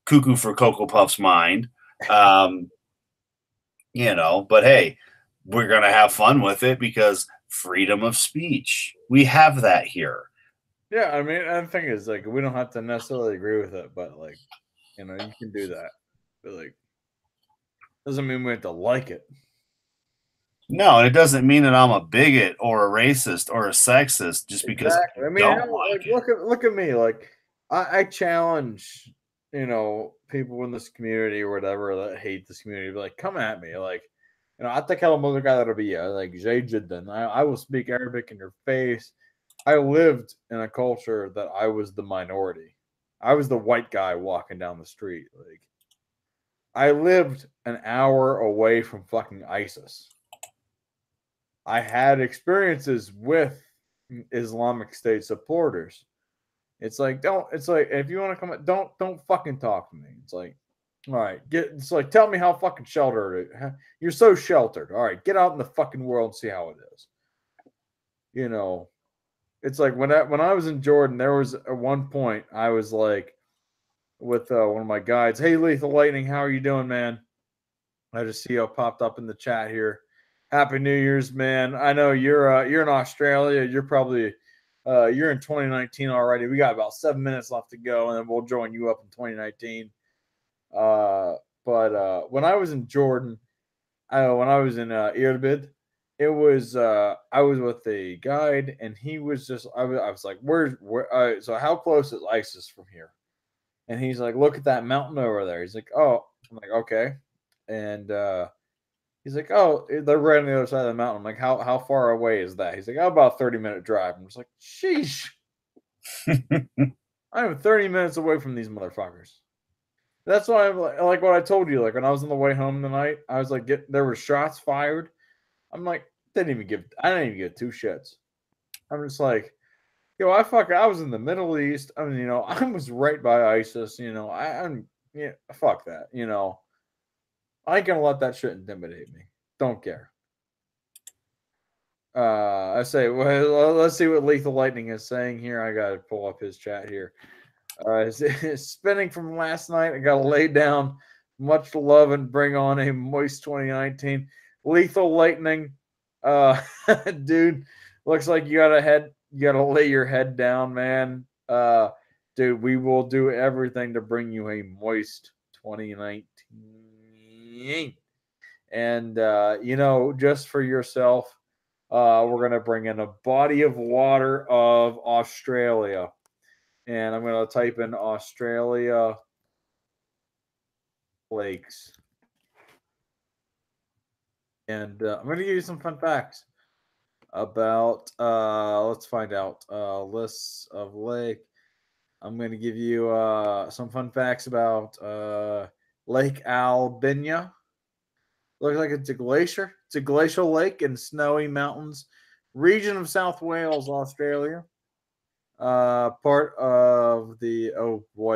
cuckoo for Cocoa Puff's mind. But hey, we're going to have fun with it because freedom of speech. We have that here. Yeah, I mean, and the thing is, like, we don't have to necessarily agree with it, but like, you can do that. But like, doesn't mean we have to like it. No, and it doesn't mean that I'm a bigot or a racist or a sexist just because I don't like it. Look at me. Like, I challenge, people in this community or whatever that hate this community. Be like, come at me. Like, I think I'm another guy that'll be like Jay Jidden. I will speak Arabic in your face. I lived in a culture that I was the minority. I was the white guy walking down the street. Like, I lived an hour away from fucking ISIS. I had experiences with Islamic State supporters. It's like, if you want to come, don't fucking talk to me. It's like, all right, it's like, tell me how fucking sheltered you're so sheltered. All right, get out in the fucking world and see how it is. It's like when I was in Jordan, there was at one point I was like with one of my guides, hey, Lethal Lightning, how are you doing, man? I just see you popped up in the chat here. Happy New Year's, man. I know you're in Australia. You're probably you're in 2019 already. We got about 7 minutes left to go, and then we'll join you up in 2019. But when I was in Jordan, when I was in Irbid, it was I was with a guide, and he was just I was like, where so how close is ISIS from here? And he's like, look at that mountain over there. He's like, oh, I'm like, okay. And he's like, oh, they're right on the other side of the mountain. I'm like, how far away is that? He's like, oh, about a 30-minute drive. I'm just like, sheesh. I'm 30 minutes away from these motherfuckers. That's why I'm like what I told you. Like when I was on the way home tonight, I was like, there were shots fired. I'm like, I didn't even give two shits. I'm just like, I was in the Middle East. I mean, I was right by ISIS. I'm fuck that. I ain't gonna let that shit intimidate me. Don't care. I say, well, let's see what Lethal Lightning is saying here. I gotta pull up his chat here. Spinning from last night. I gotta lay down. Much love and bring on a moist 2019. Lethal Lightning, dude. Looks like you gotta lay your head down, man. Dude, we will do everything to bring you a moist 2019. And just for yourself, we're gonna bring in a body of water of Australia. And I'm going to type in Australia lakes. And I'm going to give you some fun facts about, let's find out, lists of lake. I'm going to give you some fun facts about Lake Albina. Looks like it's a glacier. It's a glacial lake in snowy mountains, region of South Wales, Australia. Part of the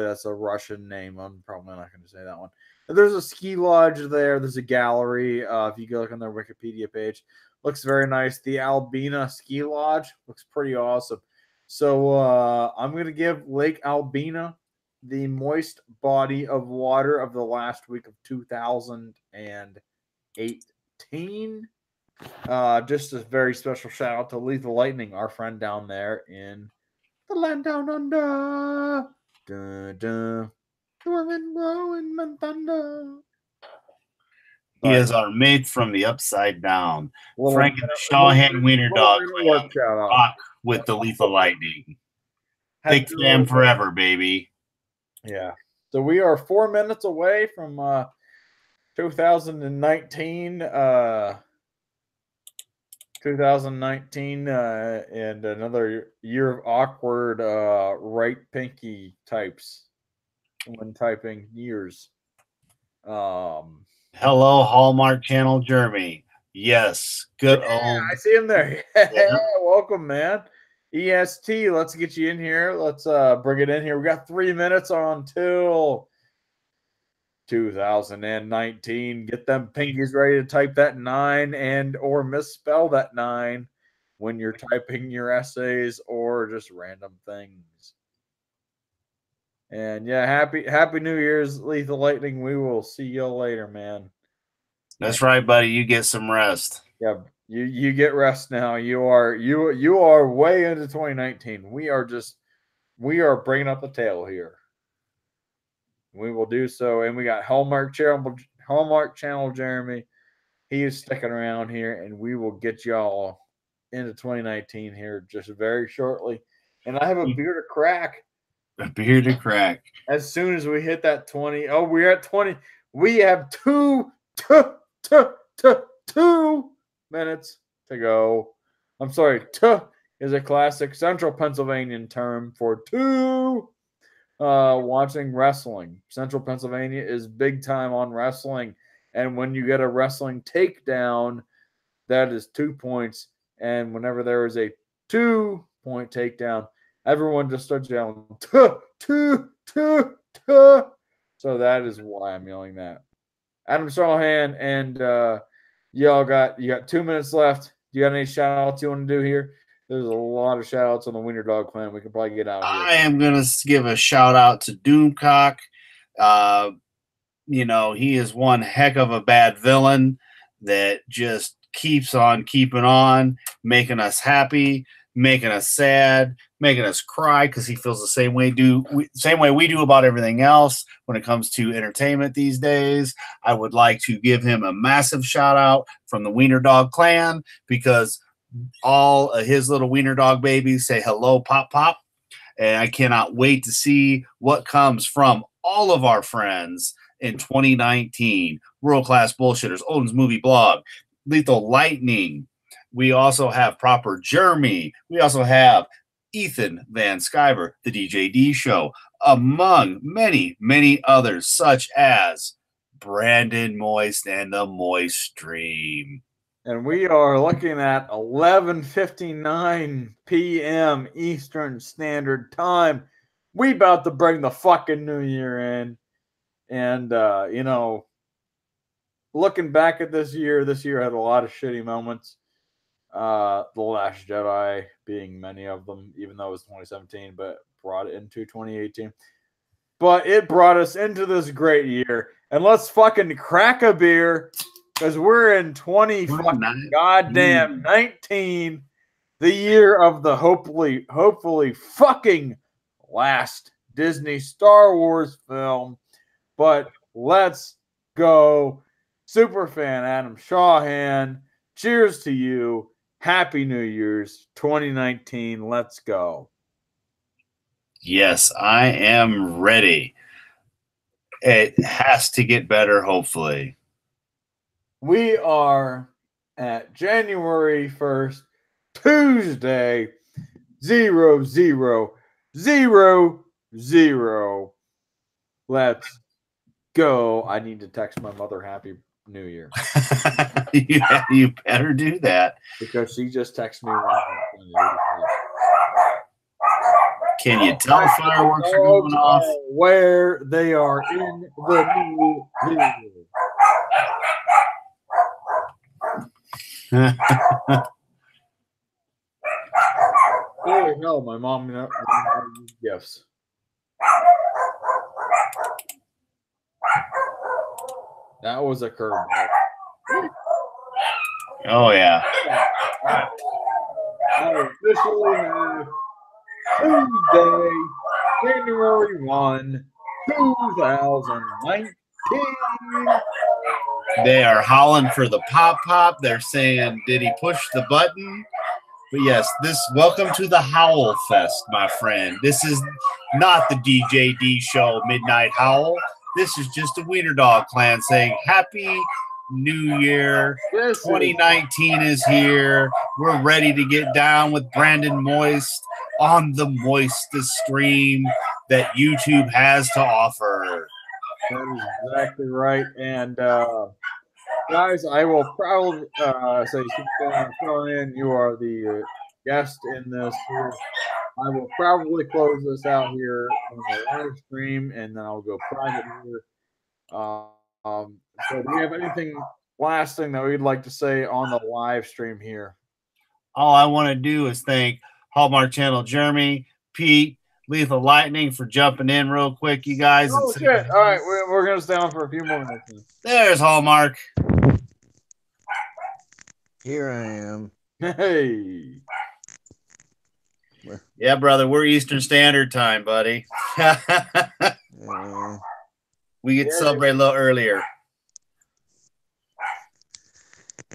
that's a Russian name. I'm probably not going to say that one. There's a ski lodge there. There's a gallery. If you go look on their Wikipedia page, looks very nice. The Albina Ski Lodge looks pretty awesome. So I'm going to give Lake Albina the moist body of water of the last week of 2018. Just a very special shout out to Lethal Lightning, our friend down there in the land down under. Dun, dun. Storming, blowing, and thunder. He is our mate from the upside down. Frank and the little Shawhan Wiener Dog work shout out. rock with the Lethal Lightning. Big fan forever, baby. Yeah. So we are 4 minutes away from 2019. 2019 and another year of awkward right pinky types when typing years. Hello, Hallmark Channel Jeremy. Yes, good old. I see him there. Yeah. Welcome, man. EST, let's get you in here. Let's bring it in here. We got 3 minutes until 2019. Get them pinkies ready to type that 9 and or misspell that 9 when you're typing your essays or just random things. And yeah, happy New Year's, Lethal Lightning. We will see you later, man. That's right, buddy. You get some rest. Yeah, you get rest now. You are way into 2019. We are bringing up the tail here. We will do so, and we got Hallmark Channel Jeremy. He is sticking around here, and we will get y'all into 2019 here just very shortly. And I have a beer to crack. A beer to crack. As soon as we hit that 20. Oh, we're at 20. We have 2 minutes to go. I'm sorry. Is a classic Central Pennsylvanian term for watching wrestling. Central Pennsylvania is big time on wrestling. And when you get a wrestling takedown, that is 2 points. And whenever there is a 2-point takedown, everyone just starts yelling, two. So that is why I'm yelling that. Adam Shawhan, and you got 2 minutes left. Do you got any shout outs you want to do here? There's a lot of shout outs on the Wiener Dog Clan. We can probably get out here. I am going to give a shout out to Doomcock. He is one heck of a bad villain that just keeps on keeping on, making us happy, making us sad, making us cry because he feels the same way we do about everything else when it comes to entertainment these days. I would like to give him a massive shout out from the Wiener Dog Clan because all of his little wiener dog babies say hello, pop, pop. And I cannot wait to see what comes from all of our friends in 2019. World Class Bullshitters, Odin's Movie Blog, Lethal Lightning. We also have Proper Jeremy. We also have Ethan Van Sciver, the DJD Show, among many, many others, such as Brandon Moist and the Moist Stream. And we are looking at 11:59 p.m. Eastern Standard Time. We about to bring the fucking new year in. And, looking back at this year had a lot of shitty moments. The Last Jedi being many of them, even though it was 2017, but brought it into 2018. But it brought us into this great year. And let's fucking crack a beer. Because we're in 19, the year of the hopefully fucking last Disney Star Wars film. But let's go. Superfan Adam Shawhan, cheers to you. Happy New Year's 2019. Let's go. Yes, I am ready. It has to get better, hopefully. We are at January 1st, Tuesday, 0000. Let's go. I need to text my mother Happy New Year. You better do that. Because she just texted me. Can you tell fireworks are going off? Where they are in the new year. Holy hell, my mom gifts. That was a curveball. Oh yeah. I officially have Tuesday, January 1, 2019. They are howling for the pop. They're saying, "Did he push the button?" But yes, welcome to the Howl Fest, my friend. This is not the DJD show, Midnight Howl. This is just a Wiener Dog Clan saying Happy New Year. 2019 is here. We're ready to get down with Brandon Moist on the moistest stream that YouTube has to offer. That is exactly right. And guys, I will proudly say, fill in. You are the guest in this here. I will probably close this out here on the live stream, and then I'll go private here. So, do you have anything last thing that we'd like to say on the live stream here? All I want to do is thank Hallmark Channel Jeremy, Pete, Lethal Lightning for jumping in real quick, you guys. Oh, shit. All right, we're going to stay on for a few more minutes. There's Hallmark. Here I am. Hey. Yeah, brother, we're Eastern Standard Time, buddy. We get to celebrate a little earlier.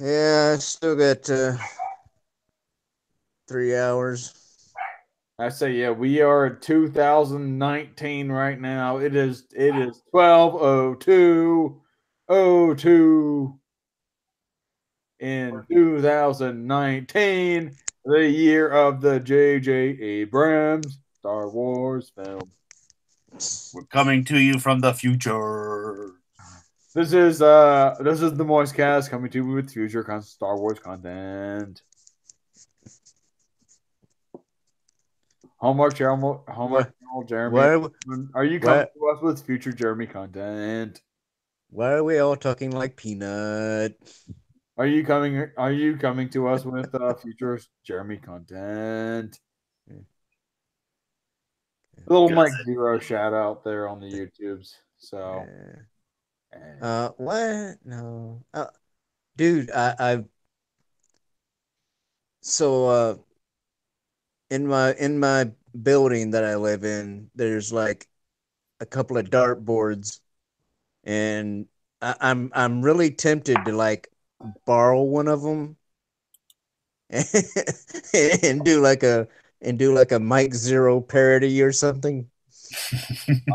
Yeah, I still got 3 hours. I say, yeah, we are at 2019 right now. It is 12:02:02 in 2019, the year of the J.J. Abrams Star Wars film. We're coming to you from the future. This is the Moist Cast coming to you with future Star Wars content. Hallmark Channel, Jeremy. Are you coming to us with future Jeremy content? Why are we all talking like Peanut? Are you coming to us with future Jeremy content? A little Mike Zero shout out there on the YouTubes. So, what? No, dude, in my building that I live in, there's like a couple of dartboards, and I'm really tempted to like borrow one of them and do like a Mike Zero parody or something.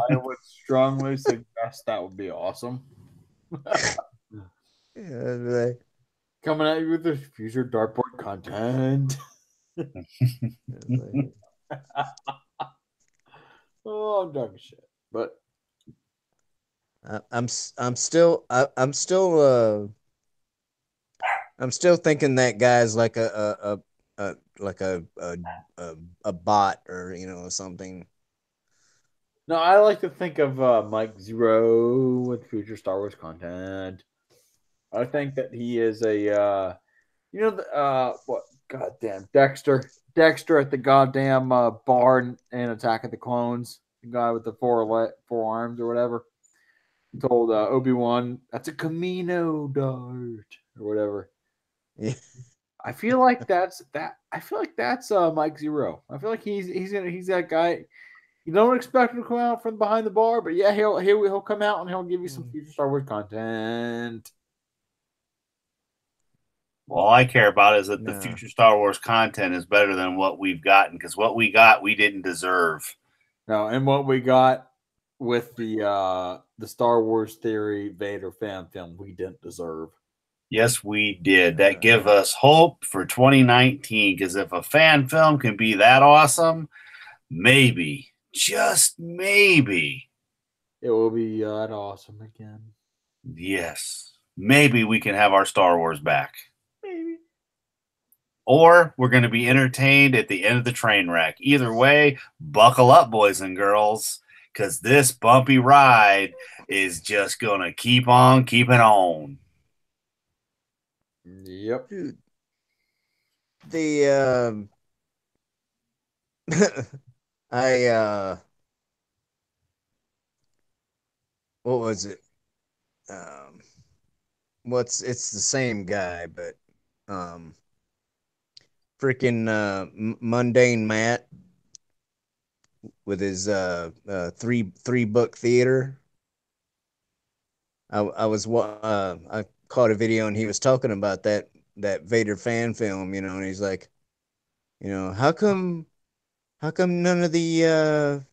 I would strongly suggest that would be awesome. Yeah, coming at you with the future dartboard content. Oh, I'm talking shit, but I'm still thinking that guy's like a bot or something. No, I like to think of Mike Zero with future Star Wars content. I think that he is a what goddamn Dexter at the goddamn bar in Attack of the Clones, the guy with the four arms or whatever, told Obi-Wan that's a Camino dart or whatever. Yeah. I feel like that's Mike Zero. I feel like he's that guy. You don't expect him to come out from behind the bar, but yeah, he'll come out and he'll give you some future Star Wars content. All I care about is that the future Star Wars content is better than what we've gotten, because what we got, we didn't deserve. No, and what we got with the Star Wars Theory Vader fan film, we didn't deserve. Yes, we did. That give us hope for 2019, because if a fan film can be that awesome, maybe, just maybe, it will be that awesome again. Yes. Maybe we can have our Star Wars back. Maybe. Or we're going to be entertained at the end of the train wreck. Either way, buckle up, boys and girls, because this bumpy ride is just going to keep on keeping on. Yep. Dude, the what was it? It's the same guy, but um, freaking mundane Matt with his three book theater. I caught a video and he was talking about that Vader fan film, and he's like, how come none of the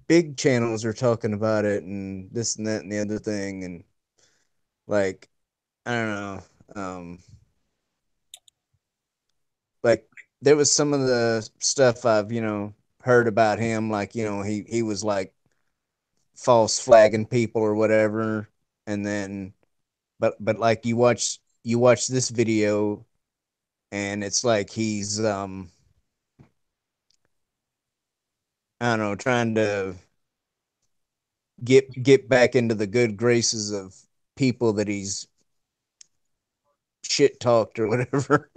big channels are talking about it and this and that and the other thing, and like, I don't know, like there was some of the stuff I've heard about him, like he was like false flagging people or whatever, and then but like you watch this video and it's like he's I don't know, trying to get back into the good graces of people that he's shit talked or whatever.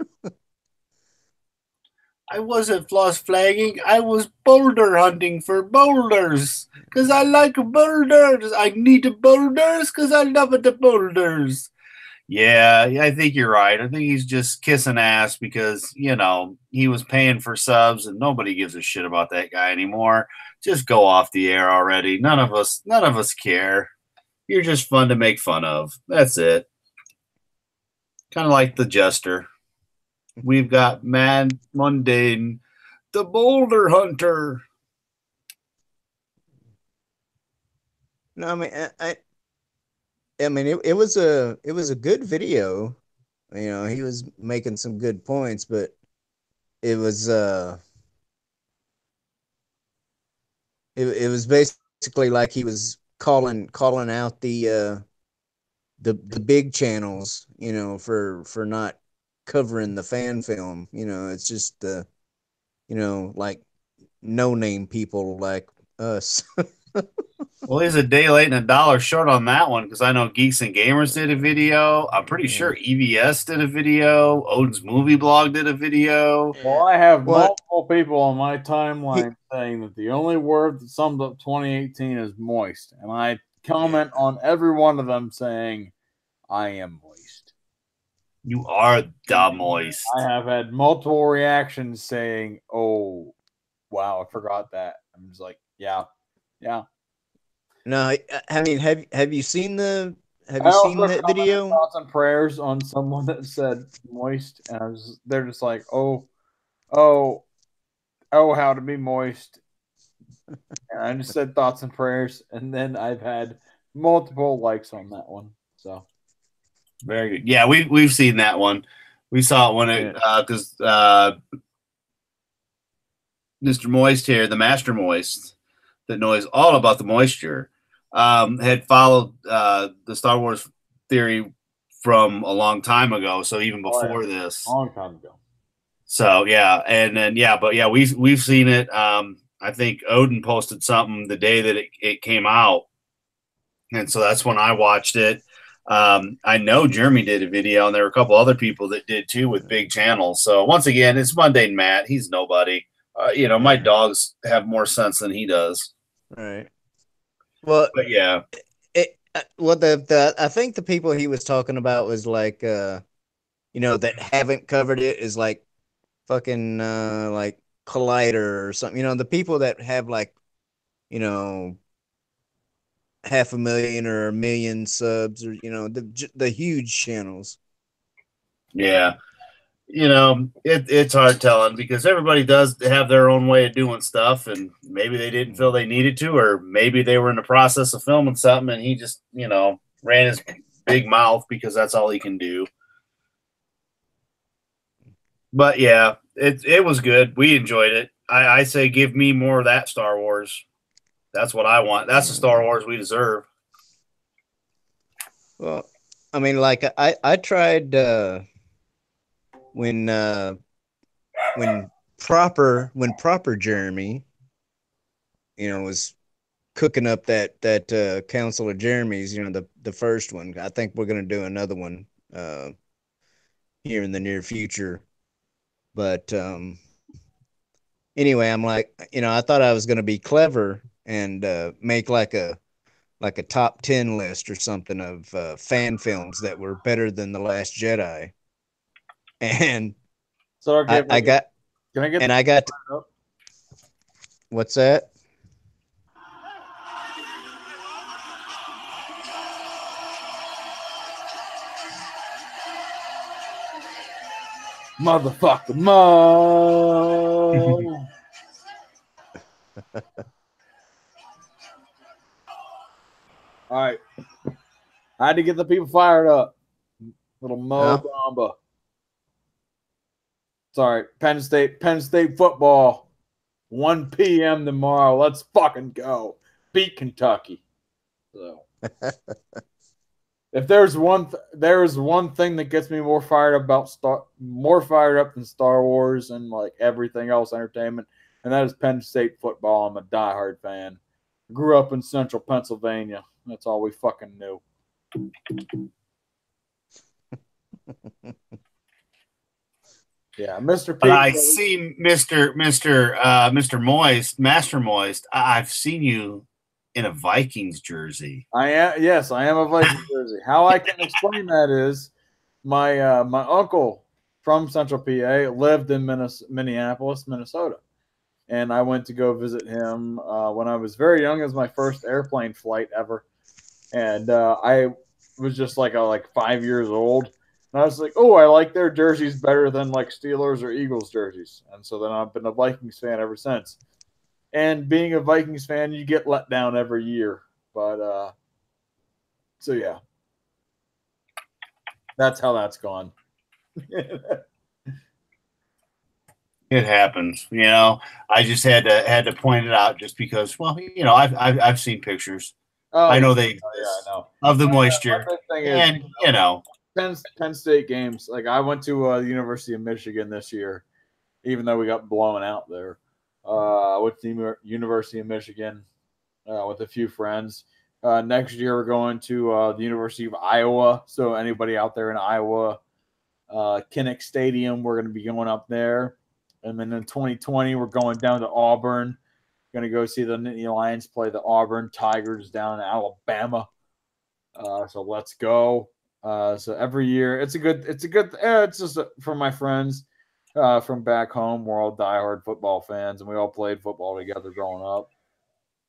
I wasn't floss flagging. I was boulder hunting for boulders because I like boulders. I need boulders because I love the boulders. Yeah, I think you're right. I think he's just kissing ass because, he was paying for subs and nobody gives a shit about that guy anymore. Just go off the air already. None of us care. You're just fun to make fun of. That's it. Kind of like the Jester. We've got Mad Mundane, the Boulder Hunter. No, I mean, I mean, it was a good video. He was making some good points, but it was it was basically like he was calling out the big channels, for not covering the fan film. It's just like no name people like us. Well, he's a day late and a dollar short on that one because I know Geeks and Gamers did a video. I'm pretty sure EVS did a video. Odin's Movie Blog did a video. Well, I have What? multiple people on my timeline saying that the only word that sums up 2018 is moist. And I comment on every one of them saying, I am moist. You are the moist. I have had multiple reactions saying, oh, wow, I forgot that. I'm just like, yeah. No, I mean, have you seen the have I you seen also that commented video? thoughts and prayers on someone that said moist, and they're just like, oh, how to be moist. And I just said thoughts and prayers, and then I've had multiple likes on that one. So Very good. Yeah, we've seen that one. We saw it when it because Mr. Moist here, the Master Moist, that knows all about the moisture, had followed the Star Wars theory from a long time ago. So even before this, a long time ago. So yeah, and then we've seen it. I think Odin posted something the day that it came out, and so that's when I watched it. I know Jeremy did a video, and there were a couple other people that did too with big channels. So once again, it's Mundane Matt. He's nobody. My dogs have more sense than he does. Right. Well, But yeah, I think the people he was talking about was like that haven't covered it is like fucking like Collider or something. The people that have like 500,000 or 1,000,000 subs, or the huge channels. yeah. It's hard telling because everybody does have their own way of doing stuff, and maybe they didn't feel they needed to, or maybe they were in the process of filming something and he just, ran his big mouth because that's all he can do. But yeah, it was good. We enjoyed it. I say give me more of that Star Wars. That's what I want. That's the Star Wars we deserve. Well, I mean, like I tried when proper Jeremy, was cooking up that Council of Jeremy's, the first one. I think we're gonna do another one here in the near future. But anyway, I'm like, I thought I was gonna be clever and make like a top 10 list or something of fan films that were better than The Last Jedi. And So okay, I got can I get and I got what's that? motherfucker Mo? All right, I had to get the people fired up. Little Mo Bamba. Sorry, Penn State football, 1 p.m. tomorrow. Let's fucking go. Beat Kentucky. So, if there's one thing that gets me more fired up than Star Wars and like everything else entertainment, and that is Penn State football. I'm a diehard fan. Grew up in Central Pennsylvania. That's all we fucking knew. Yeah, Mr. P. But I see Mr. Moist, Master Moist. I've seen you in a Vikings jersey. I am a Vikings jersey. How I can explain that is my uncle from Central PA lived in Minneapolis, Minnesota, and I went to go visit him when I was very young. It was my first airplane flight ever, and I was just like 5 years old. And I was like, oh, I like their jerseys better than like Steelers or Eagles jerseys. And so then I've been a Vikings fan ever since. And being a Vikings fan, you get let down every year. But so yeah. That's how that's gone. It happens. I just had to point it out just because, well, I've seen pictures. I know they exist of the moisture. And Penn State games. Like I went to the University of Michigan this year, even though we got blown out there. With the University of Michigan with a few friends. Next year we're going to the University of Iowa. So anybody out there in Iowa, Kinnick Stadium, we're going to be going up there. And then in 2020 we're going down to Auburn. Going to go see the Nittany Lions play the Auburn Tigers down in Alabama. So let's go. So every year it's just for my friends from back home. We're all diehard football fans and we all played football together growing up.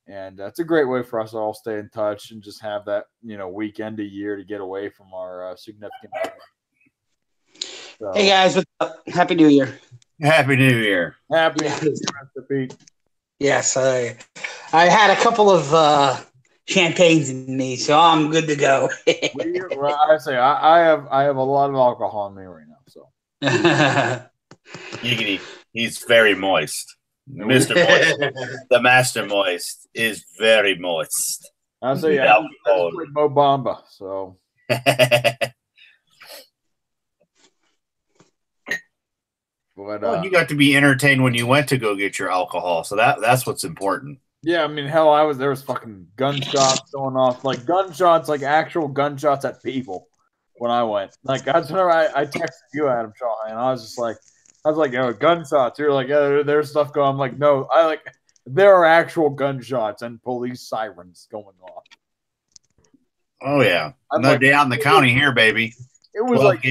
And it's a great way for us to all stay in touch and just have that, weekend a year to get away from our significant other. So, hey guys, what's up? Happy New Year. Happy New Year. Happy New Year, Mr. Pete. Yes, I had a couple of champagnes in me, so I'm good to go. I have a lot of alcohol in me right now. So he's very moist. Mr. Moist, the Master Moist, is very moist. I say I played Mo Bamba. So well, you got to be entertained when you went to go get your alcohol, so that's what's important. Yeah, I mean, hell, there was fucking gunshots going off, like gunshots, like actual gunshots at people when I went. Like that's whenever I texted you, Adam Shaw, and I was like, gunshots. You're like, yeah, there's stuff going. I'm like, no, there are actual gunshots and police sirens going off. Oh yeah, no day out in the county here, baby. It was like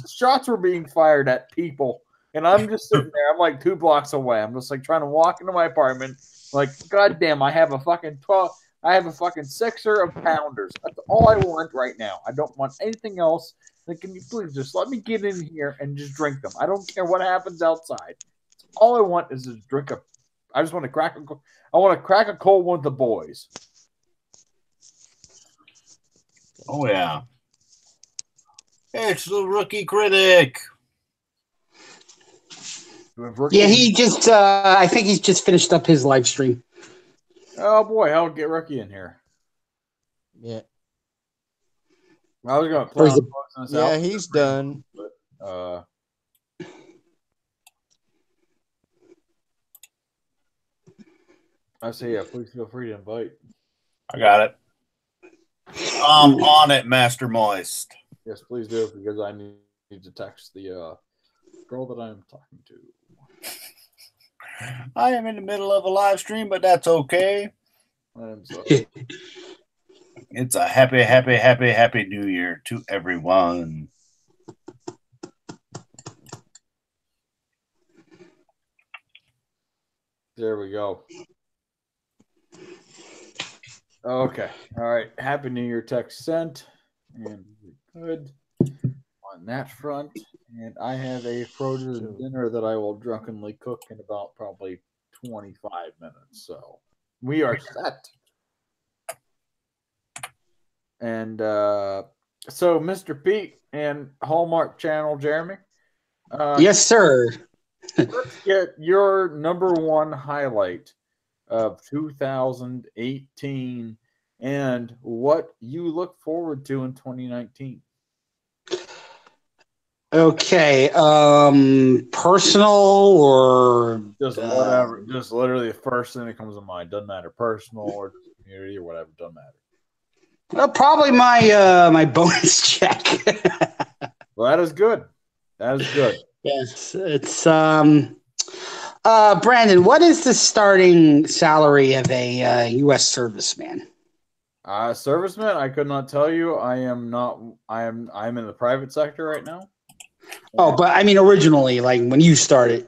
shots were being fired at people. And I'm just sitting there. I'm like 2 blocks away. I'm just like trying to walk into my apartment. Like, goddamn, I have a fucking 6er of Pounders. That's all I want right now. I don't want anything else. Like, can you please just let me get in here and just drink them? I don't care what happens outside. All I want is to drink I just want to crack a cold one with the boys. Oh yeah. It's the Rookie Critic. Yeah, he just I think he's just finished up his live stream. Oh boy, I'll get Rookie in here. Yeah. I was gonna play yeah, he's done. But I say yeah, please feel free to invite. I got it. I'm on it, Master Moist. Yes, please do, because I need to text the girl that I'm talking to. I am in the middle of a live stream, but that's okay. It's a happy New Year to everyone. There we go. Okay. All right. Happy New Year text sent. And we're good on that front. And I have a frozen dinner that I will drunkenly cook in about probably 25 minutes. So we are set. And so, Mr. Pete and Hallmark Channel, Jeremy. Yes, sir. Let's get your number one highlight of 2018 and what you look forward to in 2019. Okay. Personal or Just whatever. Just literally the first thing that comes to mind. Doesn't matter. Personal or community or whatever. Doesn't matter. probably my bonus check. Well, that is good. That is good. Yes, it's Brandon, what is the starting salary of a U.S. serviceman? Serviceman, I could not tell you. I am not. I'm in the private sector right now. Oh, but I mean originally, like when you started.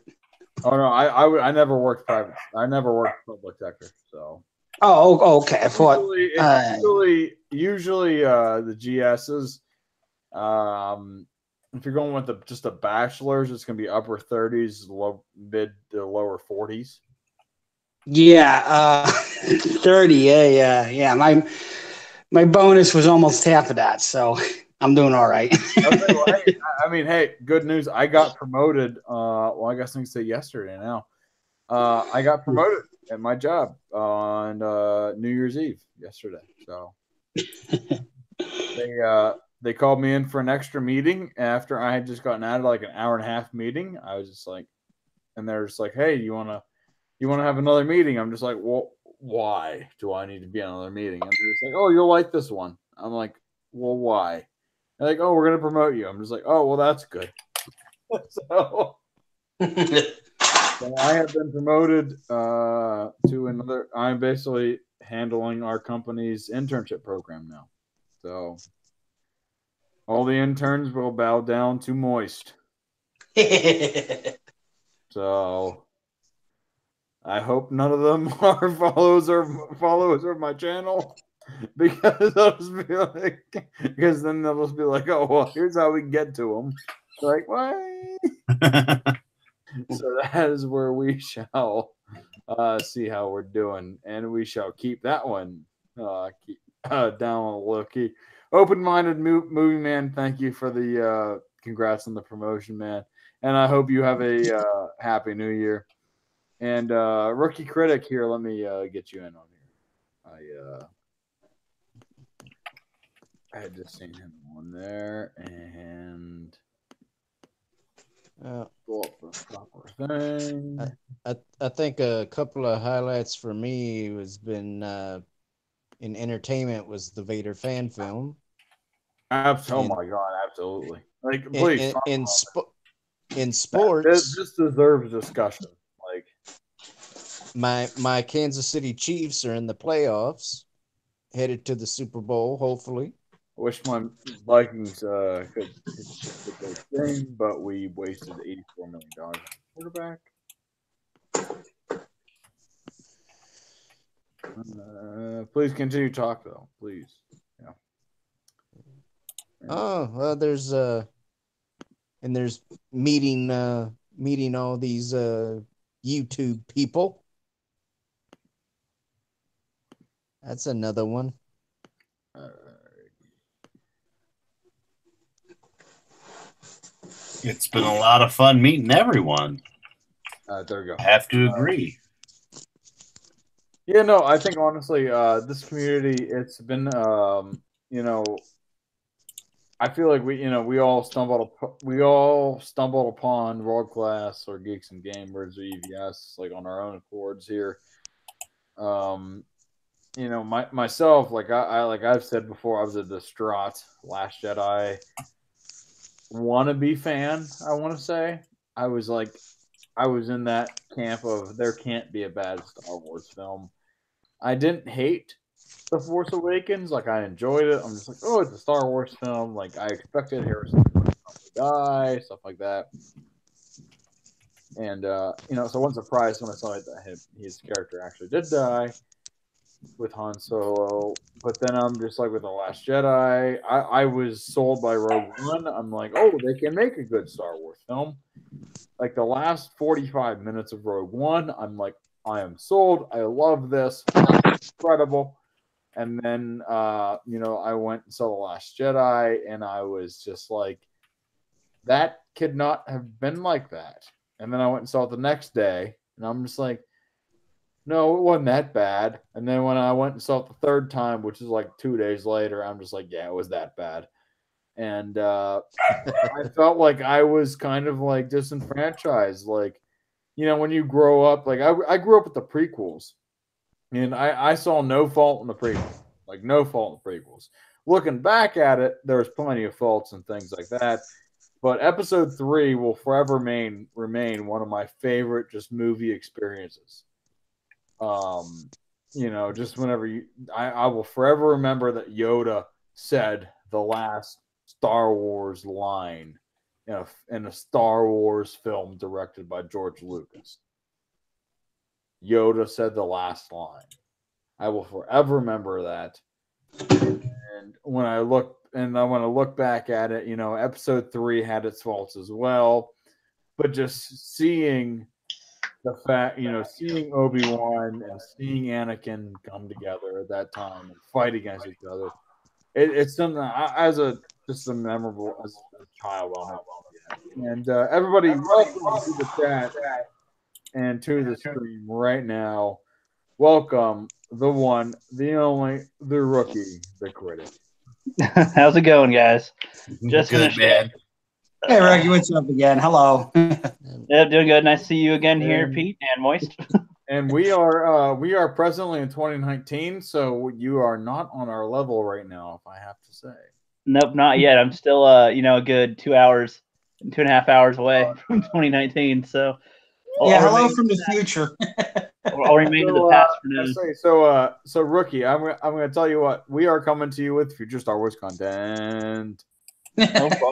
Oh no, I never worked private. I never worked public sector. So. Oh, okay. I thought usually the GSs. If you're going with just a bachelor's, it's going to be upper 30s, mid to lower 40s. Yeah, 30. Yeah. My bonus was almost half of that, so I'm doing all right. I mean, hey, good news. I got promoted. Well, I guess I can say yesterday now. I got promoted at my job on New Year's Eve yesterday. So they called me in for an extra meeting after I had just gotten out of like an hour and a half meeting. I was just like, and they're just like, "Hey, you wanna have another meeting?" I'm just like, "Well, why do I need to be on another meeting?" And they're just like, "Oh, you'll like this one." I'm like, "Well, why?" They're like, "Oh, we're gonna promote you." I'm just like, "Oh, well, that's good." So I have been promoted to another. I'm basically handling our company's internship program now. So all the interns will bow down to Moist. So I hope none of them are followers of my channel, because because then they'll just be like, "Oh, well, here's how we get to them." Like, what? So that is where we shall see how we're doing, and we shall keep that one down on the low key. Open-minded movie man, thank you for the congrats on the promotion, man, and I hope you have a happy new year. And rookie critic here, let me get you in on here. I had just seen him on there, and go up the proper thing. I think a couple of highlights for me has been in entertainment was the Vader fan film. Oh my god, absolutely! Like, please, in sports, this deserves discussion. Like, my Kansas City Chiefs are in the playoffs, headed to the Super Bowl, hopefully. Wish my Vikings could the game, but we wasted $84 million on quarterback. Please continue to talk, though. Please. Yeah. Oh well, there's meeting all these YouTube people. That's another one. It's been a lot of fun meeting everyone. There we go. I have to agree. Yeah, no, I think honestly, this community, it's been, I feel like we all stumbled upon World Class or Geeks and Gamers or EVS like on our own accords here. Myself, like I've said before, I was a distraught Last Jedi wannabe fan. I want to say I was in that camp of there can't be a bad Star Wars film. I didn't hate The Force Awakens. Like, I enjoyed it. I'm just like, oh, it's a Star Wars film. Like, I expected Harrison to die, stuff like that. And so I wasn't surprised when I saw that his character actually did die with Han Solo. But then I'm just like with The Last Jedi, I was sold by Rogue One. I'm like, oh, they can make a good Star Wars film. Like the last 45 minutes of Rogue One, I'm like, I am sold. I love this. It's incredible. And then, I went and saw The Last Jedi, and I was just like, that could not have been like that. And then I went and saw it the next day, and I'm just like, no, it wasn't that bad. And then when I went and saw it the third time, which is like 2 days later, I'm just like, yeah, it was that bad. And I felt like I was kind of like disenfranchised. Like, when you grow up, like I grew up with the prequels, and I saw no fault in the prequels, like no fault in the prequels. Looking back at it, there's plenty of faults and things like that. But episode 3 will forever remain one of my favorite just movie experiences. Just whenever I will forever remember that Yoda said the last Star Wars line in a Star Wars film directed by George Lucas. Yoda said the last line. I will forever remember that. And when I want to look back at it, episode 3 had its faults as well. But just seeing the fact, seeing Obi-Wan and seeing Anakin come together at that time and fight against each other, it's something just a memorable as a child on it. And everybody, welcome to the chat and to the stream right now. Welcome the one, the only, the rookie, the critic. How's it going, guys? Just Good, finished man. Hey, Reggie, what's up again? Hello. Yeah, doing good. Nice to see you again here, Pete and Moist. And we are presently in 2019, so you are not on our level right now, if I have to say. Nope, not yet. I'm still a good 2.5 hours away from 2019. So hello from the future. I'll remain to the past for now. So rookie, I'm going to tell you what, we are coming to you with future Star Wars content. Oh, boy.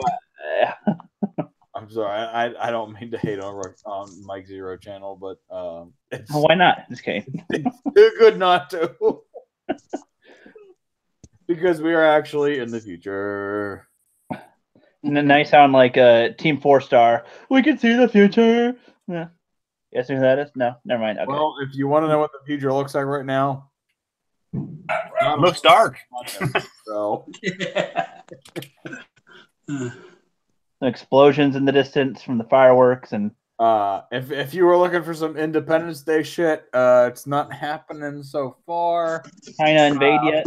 I'm sorry, I don't mean to hate on Mike Zero channel, but why not? Just kidding. It's too good not to. Because we are actually in the future. And then I sound like a Team 4-star. We can see the future. Yeah. You guys know who that is? No, never mind. Okay. Well, if you want to know what the future looks like right now, it looks dark. So. Explosions in the distance from the fireworks, and if you were looking for some Independence Day shit, it's not happening so far. China invade yet?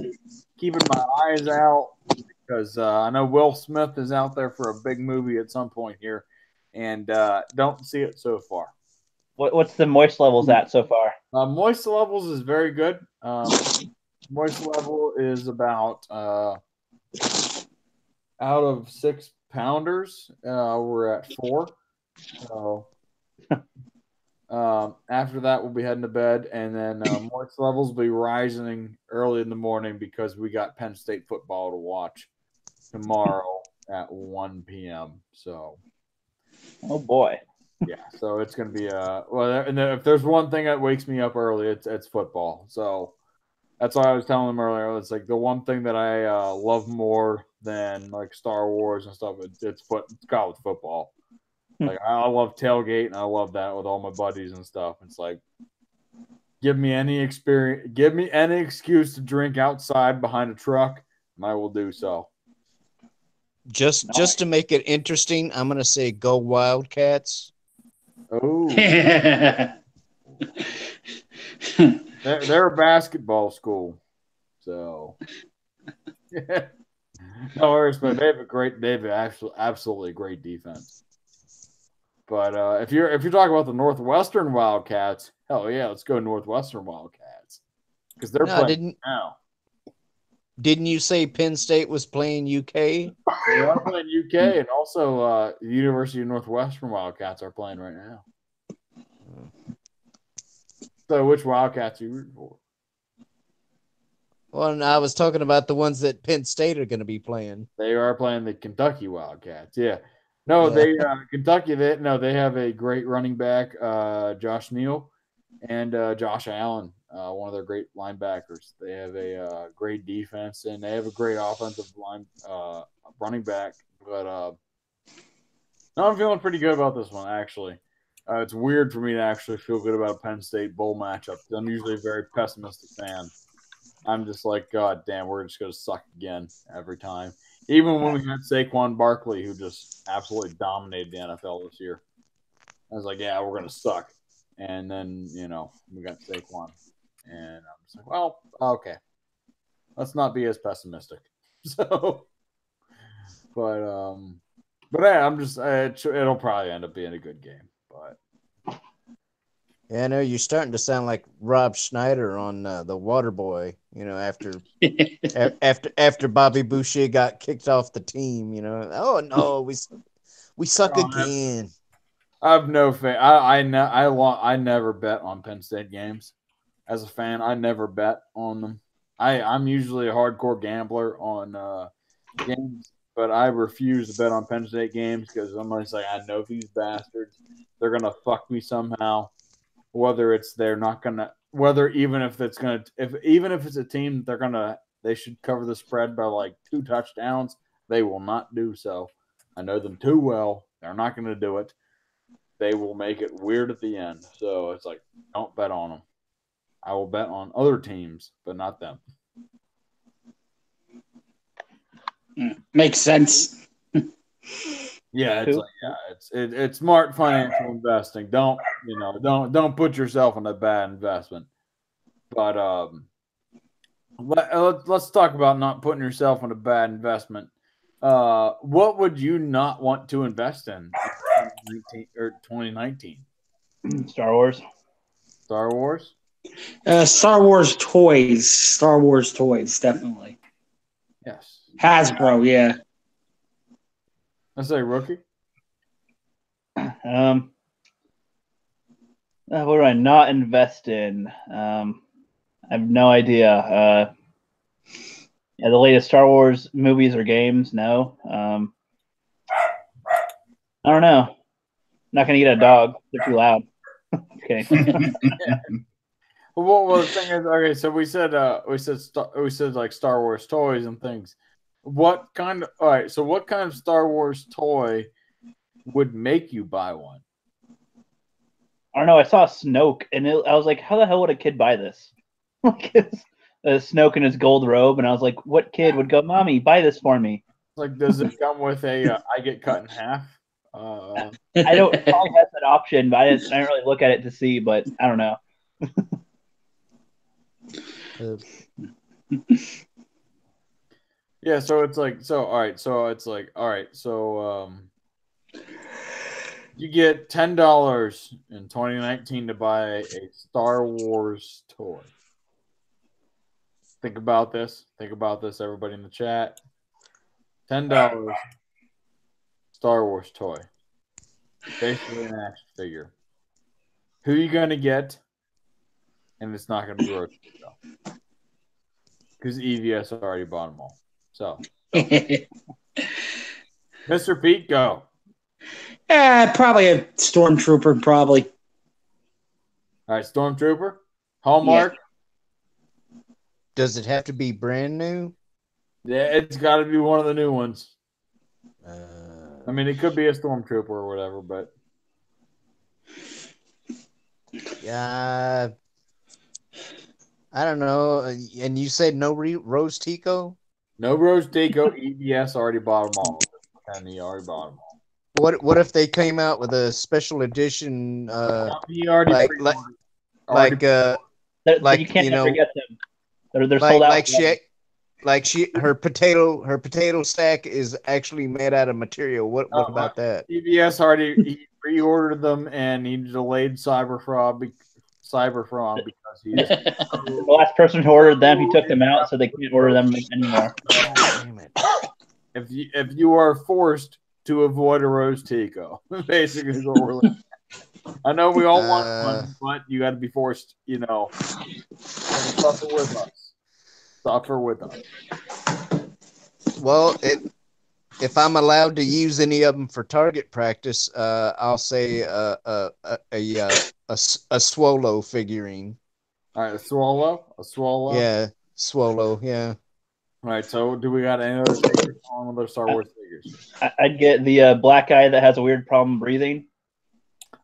Keeping my eyes out because I know Will Smith is out there for a big movie at some point here, and don't see it so far. What's the moist levels at so far? Moist levels is very good. Moist level is about out of 6 pounders, we're at 4. So after that, we'll be heading to bed, and then moist levels will be rising early in the morning because we got Penn State football to watch tomorrow at 1 p.m. So, oh boy, yeah. So it's gonna be and if there's one thing that wakes me up early, it's football. So that's why I was telling them earlier. It's like the one thing that I love more than like Star Wars and stuff. It's college football. Like I love tailgate and I love that with all my buddies and stuff. It's like give me any excuse to drink outside behind a truck, and I will do so. Just to make it interesting, I'm gonna say go Wildcats. Oh, they're a basketball school, so no worries. But they have absolutely great defense. But if you're talking about the Northwestern Wildcats, hell yeah, let's go Northwestern Wildcats because they're playing now. Didn't you say Penn State was playing UK? They are playing UK, and also the University of Northwestern Wildcats are playing right now. So which Wildcats are you rooting for? Well, I was talking about the ones that Penn State are going to be playing. They are playing the Kentucky Wildcats, yeah. No, Yeah. they Kentucky. They have a great running back, Josh Neal, and Josh Allen, one of their great linebackers. They have a great defense, and they have a great offensive running back. But no, I'm feeling pretty good about this one, actually. It's weird for me to actually feel good about a Penn State bowl matchup. I'm usually a very pessimistic fan. I'm just like, God damn, we're just going to suck again every time. Even when we had Saquon Barkley, who just absolutely dominated the NFL this year. I was like, yeah, we're going to suck. And then, we got Saquon. And I'm just like, well, okay. Let's not be as pessimistic. So, but yeah, I'm just, it'll probably end up being a good game. But Yeah, I know you're starting to sound like Rob Schneider on The Waterboy. After Bobby Boucher got kicked off the team. Oh no, we suck again. I have no faith. I never bet on Penn State games. As a fan, I never bet on them. I'm usually a hardcore gambler on games, but I refuse to bet on Penn State games because I'm always like, I know these bastards. They're gonna fuck me somehow. Whether it's even if it's a team they should cover the spread by like 2 touchdowns, they will not do so. I know them too well. They're not going to do it. They will make it weird at the end. So it's like, don't bet on them. I will bet on other teams, but not them. Makes sense. Yeah, it's smart financial investing. Don't put yourself in a bad investment. But let's talk about not putting yourself in a bad investment. What would you not want to invest in 2019? Star Wars. Star Wars? Star Wars toys. Star Wars toys, definitely. Yes. Hasbro, yeah. I say rookie. What do I not invest in? I have no idea. The latest Star Wars movies or games? No. I don't know. Not gonna get a dog. They're too loud. Okay. Well, the thing is, okay. So we said like Star Wars toys and things. What kind of Star Wars toy would make you buy one? I don't know. I saw Snoke, and I was like, "How the hell would a kid buy this?" Like Snoke in his gold robe, and I was like, "What kid would go, Mommy, buy this for me?" Like, does it come with a I get cut in half? I don't. It probably has that option, but I didn't really look at it to see. But I don't know. Yeah, so it's like you get $10 in 2019 to buy a Star Wars toy. Think about this, everybody in the chat. $10 Star Wars toy. Basically an action figure. Who are you gonna get? And it's not gonna be Roach because EVS already bought them all. So, Mr. Pete, go. Probably a Stormtrooper, probably. All right, Stormtrooper. Hallmark. Yeah. Does it have to be brand new? Yeah, it's got to be one of the new ones. I mean, it could be a Stormtrooper or whatever, but yeah, I don't know. And you said no Rose Tico? No Rose Tico. EBS already bought them all. And he already bought them all. What if they came out with a special edition? He already like you can't forget them. They're sold out. Her potato sack is actually made out of material. What about that? EBS already pre-ordered them and he delayed Cyberfraud because he's the last person who ordered them, he took them out, so they can't order them anymore. Damn it. If you are forced to avoid a Rose Tico, basically is what we're looking at. I know we all want one, but you got to be forced, suffer with us. Suffer with us. Well, if I'm allowed to use any of them for target practice, I'll say a Swallow figurine. All right, a Swallow. Yeah, Swallow. Yeah. All right, so do we got any other figures on other Star Wars figures? I'd get the black guy that has a weird problem breathing.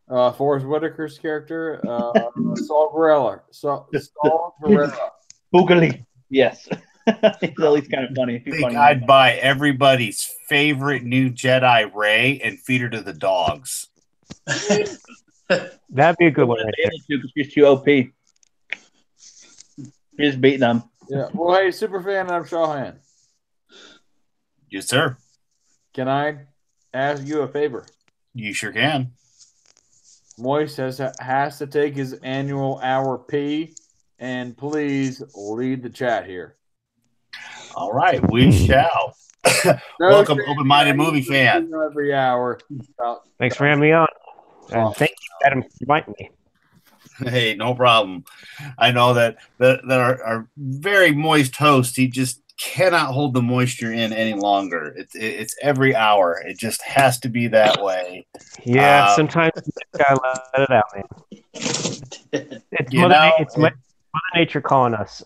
Forrest Whitaker's character, Saul Guerrero. Saul Guerrero. Boogly. Yes. He's at least kind of funny. I He's think funny. I'd buy everybody's favorite new Jedi, Rey, and feed her to the dogs. That'd be a good one right there. Because she's too OP. She's beating them. Yeah. Well, hey, Superfan Adam Shawhan, Yes, sir. can I ask you a favor? You sure can. Moist has to take his annual hour pee, and please lead the chat here. All right, we shall. Welcome, open-minded movie fan. Every hour. Thanks for having me on. And thank you, Adam, for inviting me. Hey, no problem. I know that our very moist host, he just cannot hold the moisture in any longer. It's every hour. It just has to be that way. Yeah, sometimes you gotta let it out, man. It's Mother Nature calling us.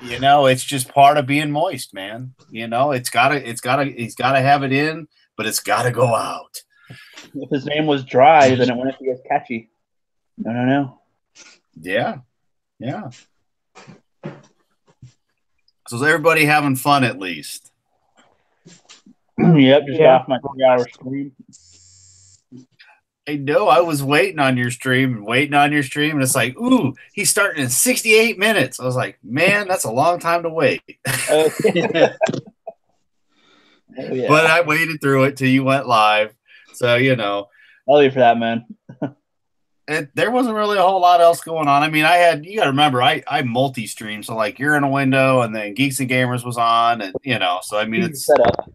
You know, it's just part of being moist, man. You know, he's gotta have it in, but it's gotta go out. If his name was Dry, then it wouldn't be as catchy. No. Yeah. So is everybody having fun at least? Yep, just got off my 3-hour stream. I know. I was waiting on your stream, and it's like, ooh, he's starting in 68 minutes. I was like, man, that's a long time to wait. Oh, yeah. But I waited through it till you went live. So, you know. I'll leave for that, man. There wasn't really a whole lot else going on. I mean, you got to remember, I multi-stream. So, like, you're in a window, and then Geeks and Gamers was on, and, you know. So, I mean, it's set up.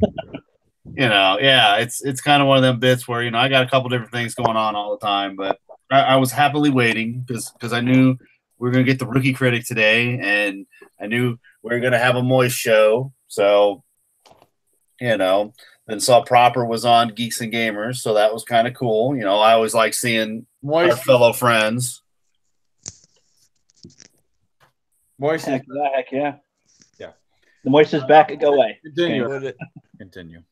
You know, yeah, it's kind of one of them bits where, you know, I got a couple different things going on all the time, but I was happily waiting because I knew we were going to get the rookie critic today, and I knew we were going to have a moist show. So, you know, then saw Proper was on Geeks and Gamers, so that was kind of cool. You know, I always like seeing our fellow friends. Moist, Heck yeah. Yeah. The moist is back. Go away. Continue.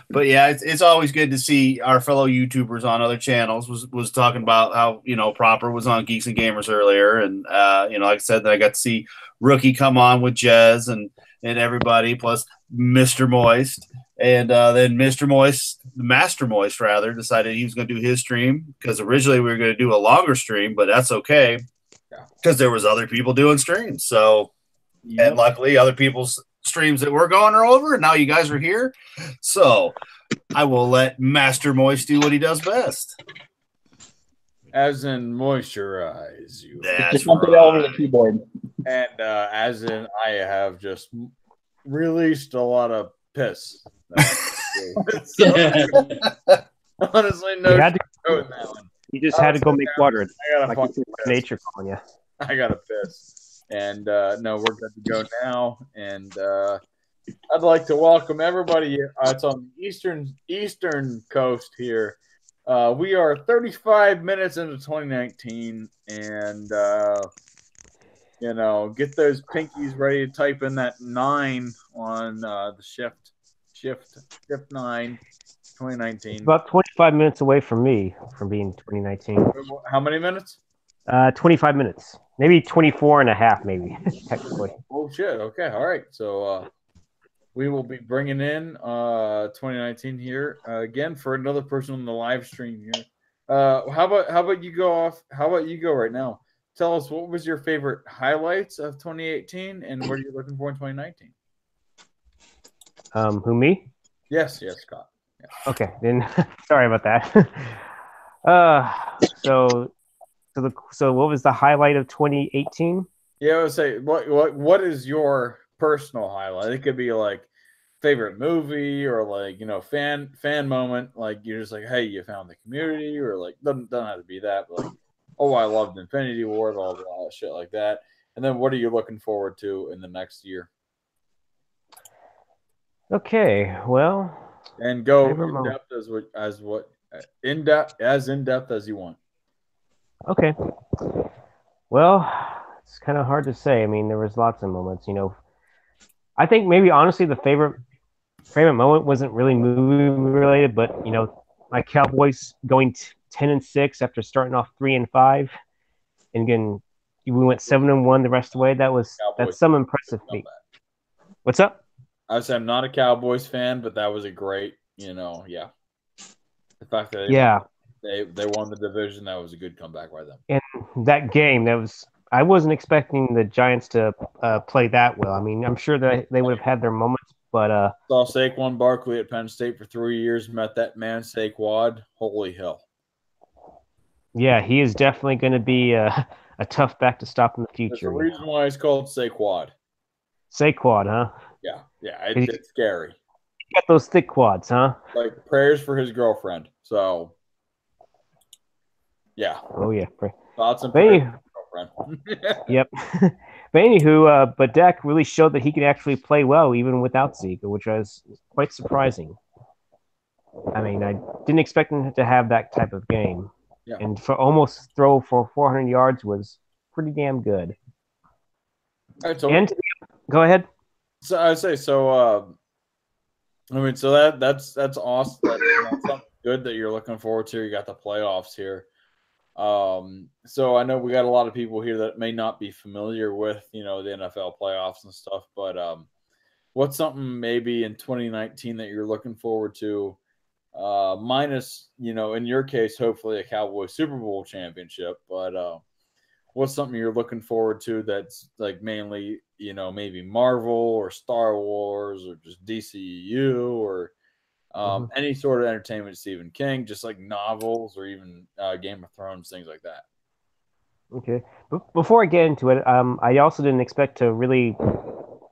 But yeah, it's always good to see our fellow YouTubers on other channels. Was talking about how, you know, Proper was on Geeks and Gamers earlier, and you know, like I said, that I got to see Rookie come on with Jez and everybody, plus Mr. Moist, and then Mr. Moist, Master Moist rather, decided he was going to do his stream because originally we were going to do a longer stream, but that's okay because there was other people doing streams. So, and luckily other people's streams that we're going are over, and now you guys are here. So I will let Master Moist do what he does best. As in moisturize you. Just pump it over the keyboard. And as in I have just released a lot of piss. Honestly, no. You just had to go make water. I gotta nature calling you. I gotta piss. And no, we're good to go now. And I'd like to welcome everybody. It's on the eastern coast here. We are 35 minutes into 2019, and you know, get those pinkies ready to type in that 9 on the shift 9 2019. It's about 25 minutes away from me from being 2019. How many minutes? 25 minutes, maybe 24 and a half, maybe technically. Oh shit! Okay, all right. So we will be bringing in 2019 here again for another person on the live stream here. How about you go off? How about you go right now? Tell us what was your favorite highlights of 2018 and what are you looking for in 2019? Who, me? Yes, Scott. Yeah. Okay, then sorry about that. So what was the highlight of 2018? Yeah, I would say what is your personal highlight? It could be like favorite movie or like, you know, fan moment. Like you're just like, hey, you found the community, or like doesn't have to be that, but like, oh, I loved Infinity War, blah blah shit like that. And then what are you looking forward to in the next year? Okay, well, And go favorite in moment. depth as in depth as you want. Okay. Well, it's kind of hard to say. I mean, there was lots of moments. I think maybe honestly the favorite moment wasn't really movie related, but my Cowboys going 10-6 after starting off 3-5, and again we went 7-1 the rest of the way. That's Cowboys some impressive feat. What's up? I would say I'm not a Cowboys fan, but that was a great, yeah. The fact that Yeah, they won the division, that was a good comeback by them. and that game I wasn't expecting the Giants to play that well. I mean, I'm sure that they would have had their moments, but Saw Saquon Barkley at Penn State for 3 years, met that man Saquad. Holy hell. yeah, he is definitely going to be a tough back to stop in the There's a future. reason why he's called Saquad. Saquon, huh? Yeah, it's scary. You got those thick quads, huh? Like prayers for his girlfriend. So, yeah. Oh yeah. Thoughts and prayers for his girlfriend. Yep. But anywho, but Dak really showed that he could actually play well even without Zeke, which was quite surprising. I mean, I didn't expect him to have that type of game. Yeah. And for almost throw for 400 yards was pretty damn good. All right, so go ahead. So I say so. I mean, so that's awesome. That's something good that you're looking forward to. You got the playoffs here. So I know we got a lot of people here that may not be familiar with the NFL playoffs and stuff. But what's something maybe in 2019 that you're looking forward to? Minus in your case, hopefully a Cowboys Super Bowl championship. But what's something you're looking forward to that's like mainly, maybe Marvel or Star Wars or just DCU or any sort of entertainment, Stephen King, just like novels or even Game of Thrones, things like that. Okay. Before I get into it, I also didn't expect to really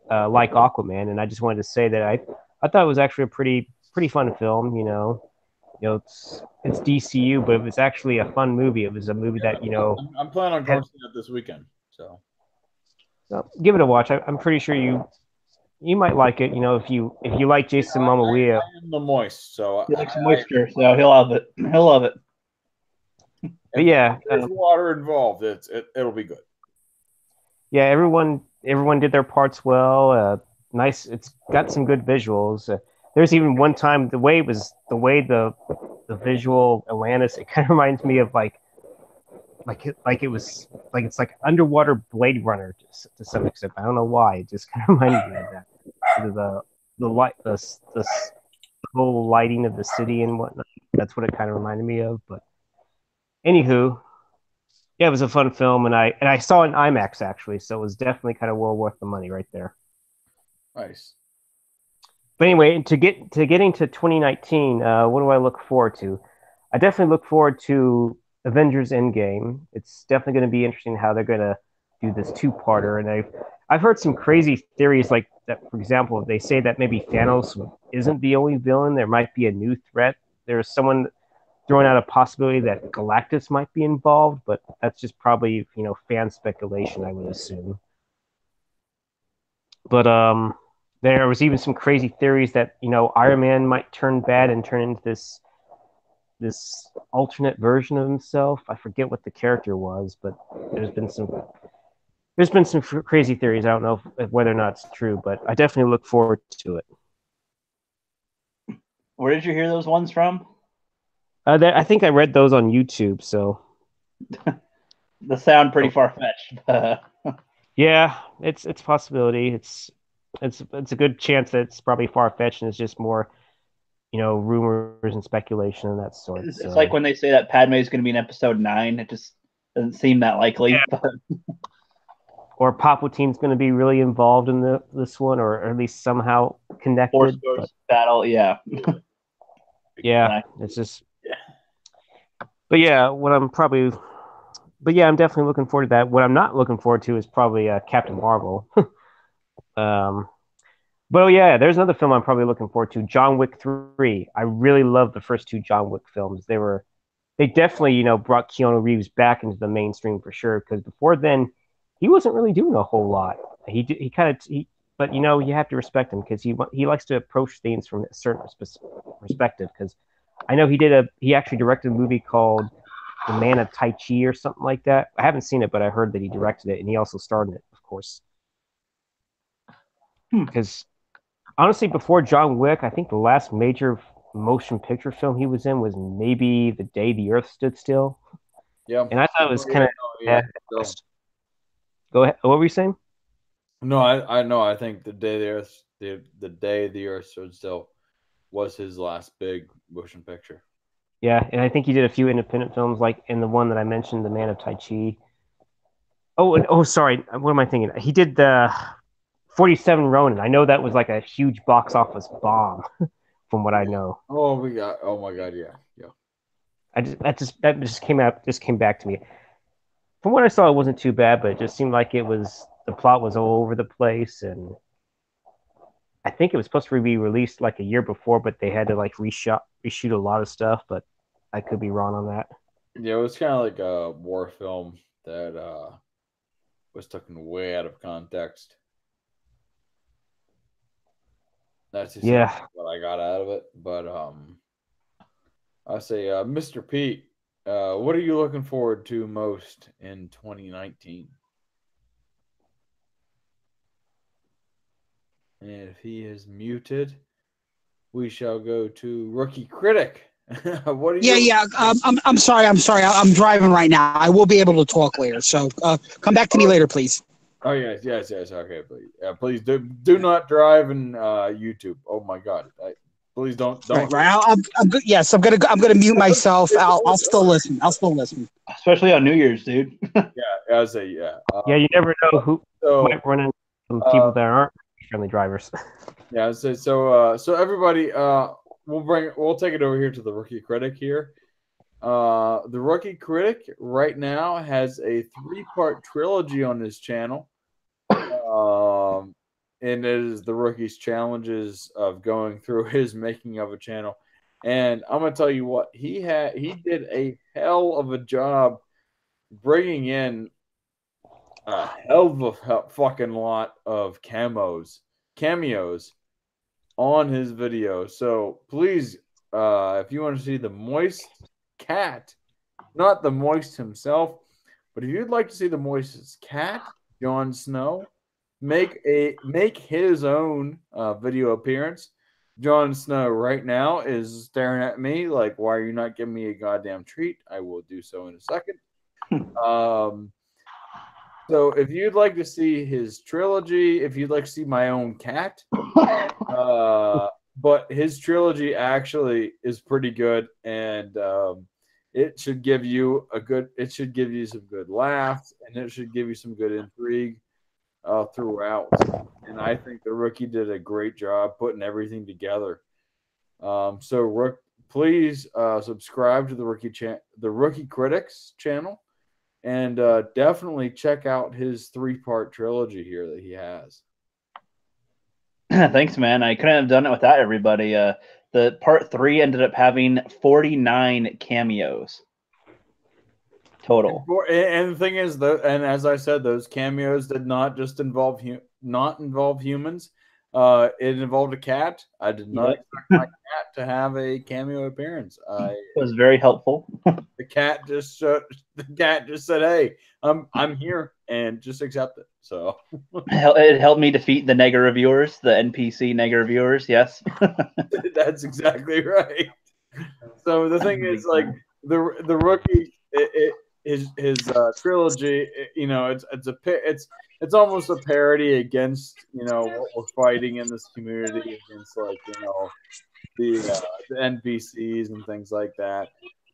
like Aquaman, and I just wanted to say that I thought it was actually a pretty fun film. It's DCU, but it was actually a fun movie. It was a movie that I'm planning on going to see it this weekend. So give it a watch. I'm pretty sure you might like it. If you like Jason Momoa. I am the moist, so He likes moisture, so he'll love it. He'll love it. But yeah, there's water involved. It'll be good. Yeah, everyone did their parts well. Nice. It's got some good visuals. There's even one time the way the visual Atlantis. It kind of reminds me of like it's like underwater Blade Runner to some extent. I don't know why. It just kind of reminded me of that. The light, the whole lighting of the city and whatnot. That's what it kind of reminded me of. But anywho, yeah, it was a fun film, and I saw it in IMAX actually, so it was definitely kind of well worth the money right there. Nice. But anyway, to getting to 2019, what do I look forward to? I definitely look forward to Avengers Endgame. It's definitely going to be interesting how they're going to do this two-parter, and I've heard some crazy theories like that. For example, they say that maybe Thanos isn't the only villain. There might be a new threat. There's someone throwing out a possibility that Galactus might be involved, but that's just probably fan speculation, I would assume. But there was even some crazy theories that Iron Man might turn bad and turn into this alternate version of himself. I forget what the character was, but there's been some crazy theories. I don't know whether or not it's true, but I definitely look forward to it. Where did you hear those ones from? I think I read those on YouTube. So they sound pretty far-fetched. Yeah, it's a possibility. It's a good chance that it's probably far-fetched and it's just more rumors and speculation and that sort. It's like when they say that Padme is going to be in episode 9. It just doesn't seem that likely. Yeah. Or Palpatine's going to be really involved in this one, or at least somehow connected. Force battle, yeah. Yeah, it's just. But yeah, I'm definitely looking forward to that. What I'm not looking forward to is probably Captain Marvel. But yeah, there's another film I'm probably looking forward to, John Wick 3. I really love the first 2 John Wick films. They definitely, brought Keanu Reeves back into the mainstream for sure, because before then, he wasn't really doing a whole lot. He but you have to respect him because he likes to approach things from a certain perspective. Because I know he actually directed a movie called The Man of Tai Chi or something like that. I haven't seen it, but I heard that he directed it and he also starred in it, of course. Because honestly, before John Wick, I think the last major motion picture film he was in was maybe The Day the Earth Stood Still. Yeah. And I thought it was kind of. Yeah. Go ahead. What were you saying? No, I know. I think the day the Earth stood still was his last big motion picture. Yeah, and I think he did a few independent films, like in the one that I mentioned, The Man of Tai Chi. Oh, sorry. What am I thinking? He did the 47 Ronin. I know that was like a huge box office bomb, from what I know. Oh my god, yeah. That just came back to me. From what I saw, it wasn't too bad, but it just seemed like the plot was all over the place, and I think it was supposed to be released like a year before, but they had to like reshoot a lot of stuff, but I could be wrong on that. Yeah, it was kind of like a war film that was taken way out of context. That's just what I got out of it. But I say, Mr. Pete, what are you looking forward to most in 2019? And if he is muted, we shall go to Rookie Critic. What are you? Yeah. I'm sorry. I'm driving right now. I will be able to talk later. So come back to me later, please. Oh yes. Okay, please do not drive in YouTube. Oh my God, please don't. Right. I'm good. Yes, I'm gonna mute myself. I'll still listen. Especially on New Year's, dude. Yeah, I say yeah. Yeah, you never know who might run into some people that aren't friendly drivers. Yeah. So everybody, we'll take it over here to the Rookie Critic here. The Rookie Critic right now has a 3-part trilogy on his channel. And it is the Rookie's challenges of going through his making of a channel. And I'm gonna tell you what, he did a hell of a job bringing in a hell of a fucking lot of cameos on his video. So please, if you want to see the Moist cat, not the Moist himself, but if you'd like to see the Moist's cat, Jon Snow, make his own video appearance. Jon Snow right now is staring at me like, why are you not giving me a goddamn treat? I will do so in a second. So if you'd like to see his trilogy, if you'd like to see my own cat, but his trilogy actually is pretty good, and it should give you some good laughs, and it should give you some good intrigue throughout. And I think the Rookie did a great job putting everything together. So please subscribe to the Rookie Critics channel, and definitely check out his 3-part trilogy here that he has. Thanks, man. I couldn't have done it without everybody. The part 3 ended up having 49 cameos total. And the thing is, and as I said, those cameos did not just involve humans. It involved a cat. I did not expect my cat to have a cameo appearance. It was very helpful. The cat just said, "Hey, I'm here," and just accept it. So it helped me defeat the Nega reviewers, the NPC Nega reviewers. Yes, that's exactly right. So the thing is, like the Rookie, his trilogy, it's almost a parody against what we're fighting in this community against, like the NPCs and things like that.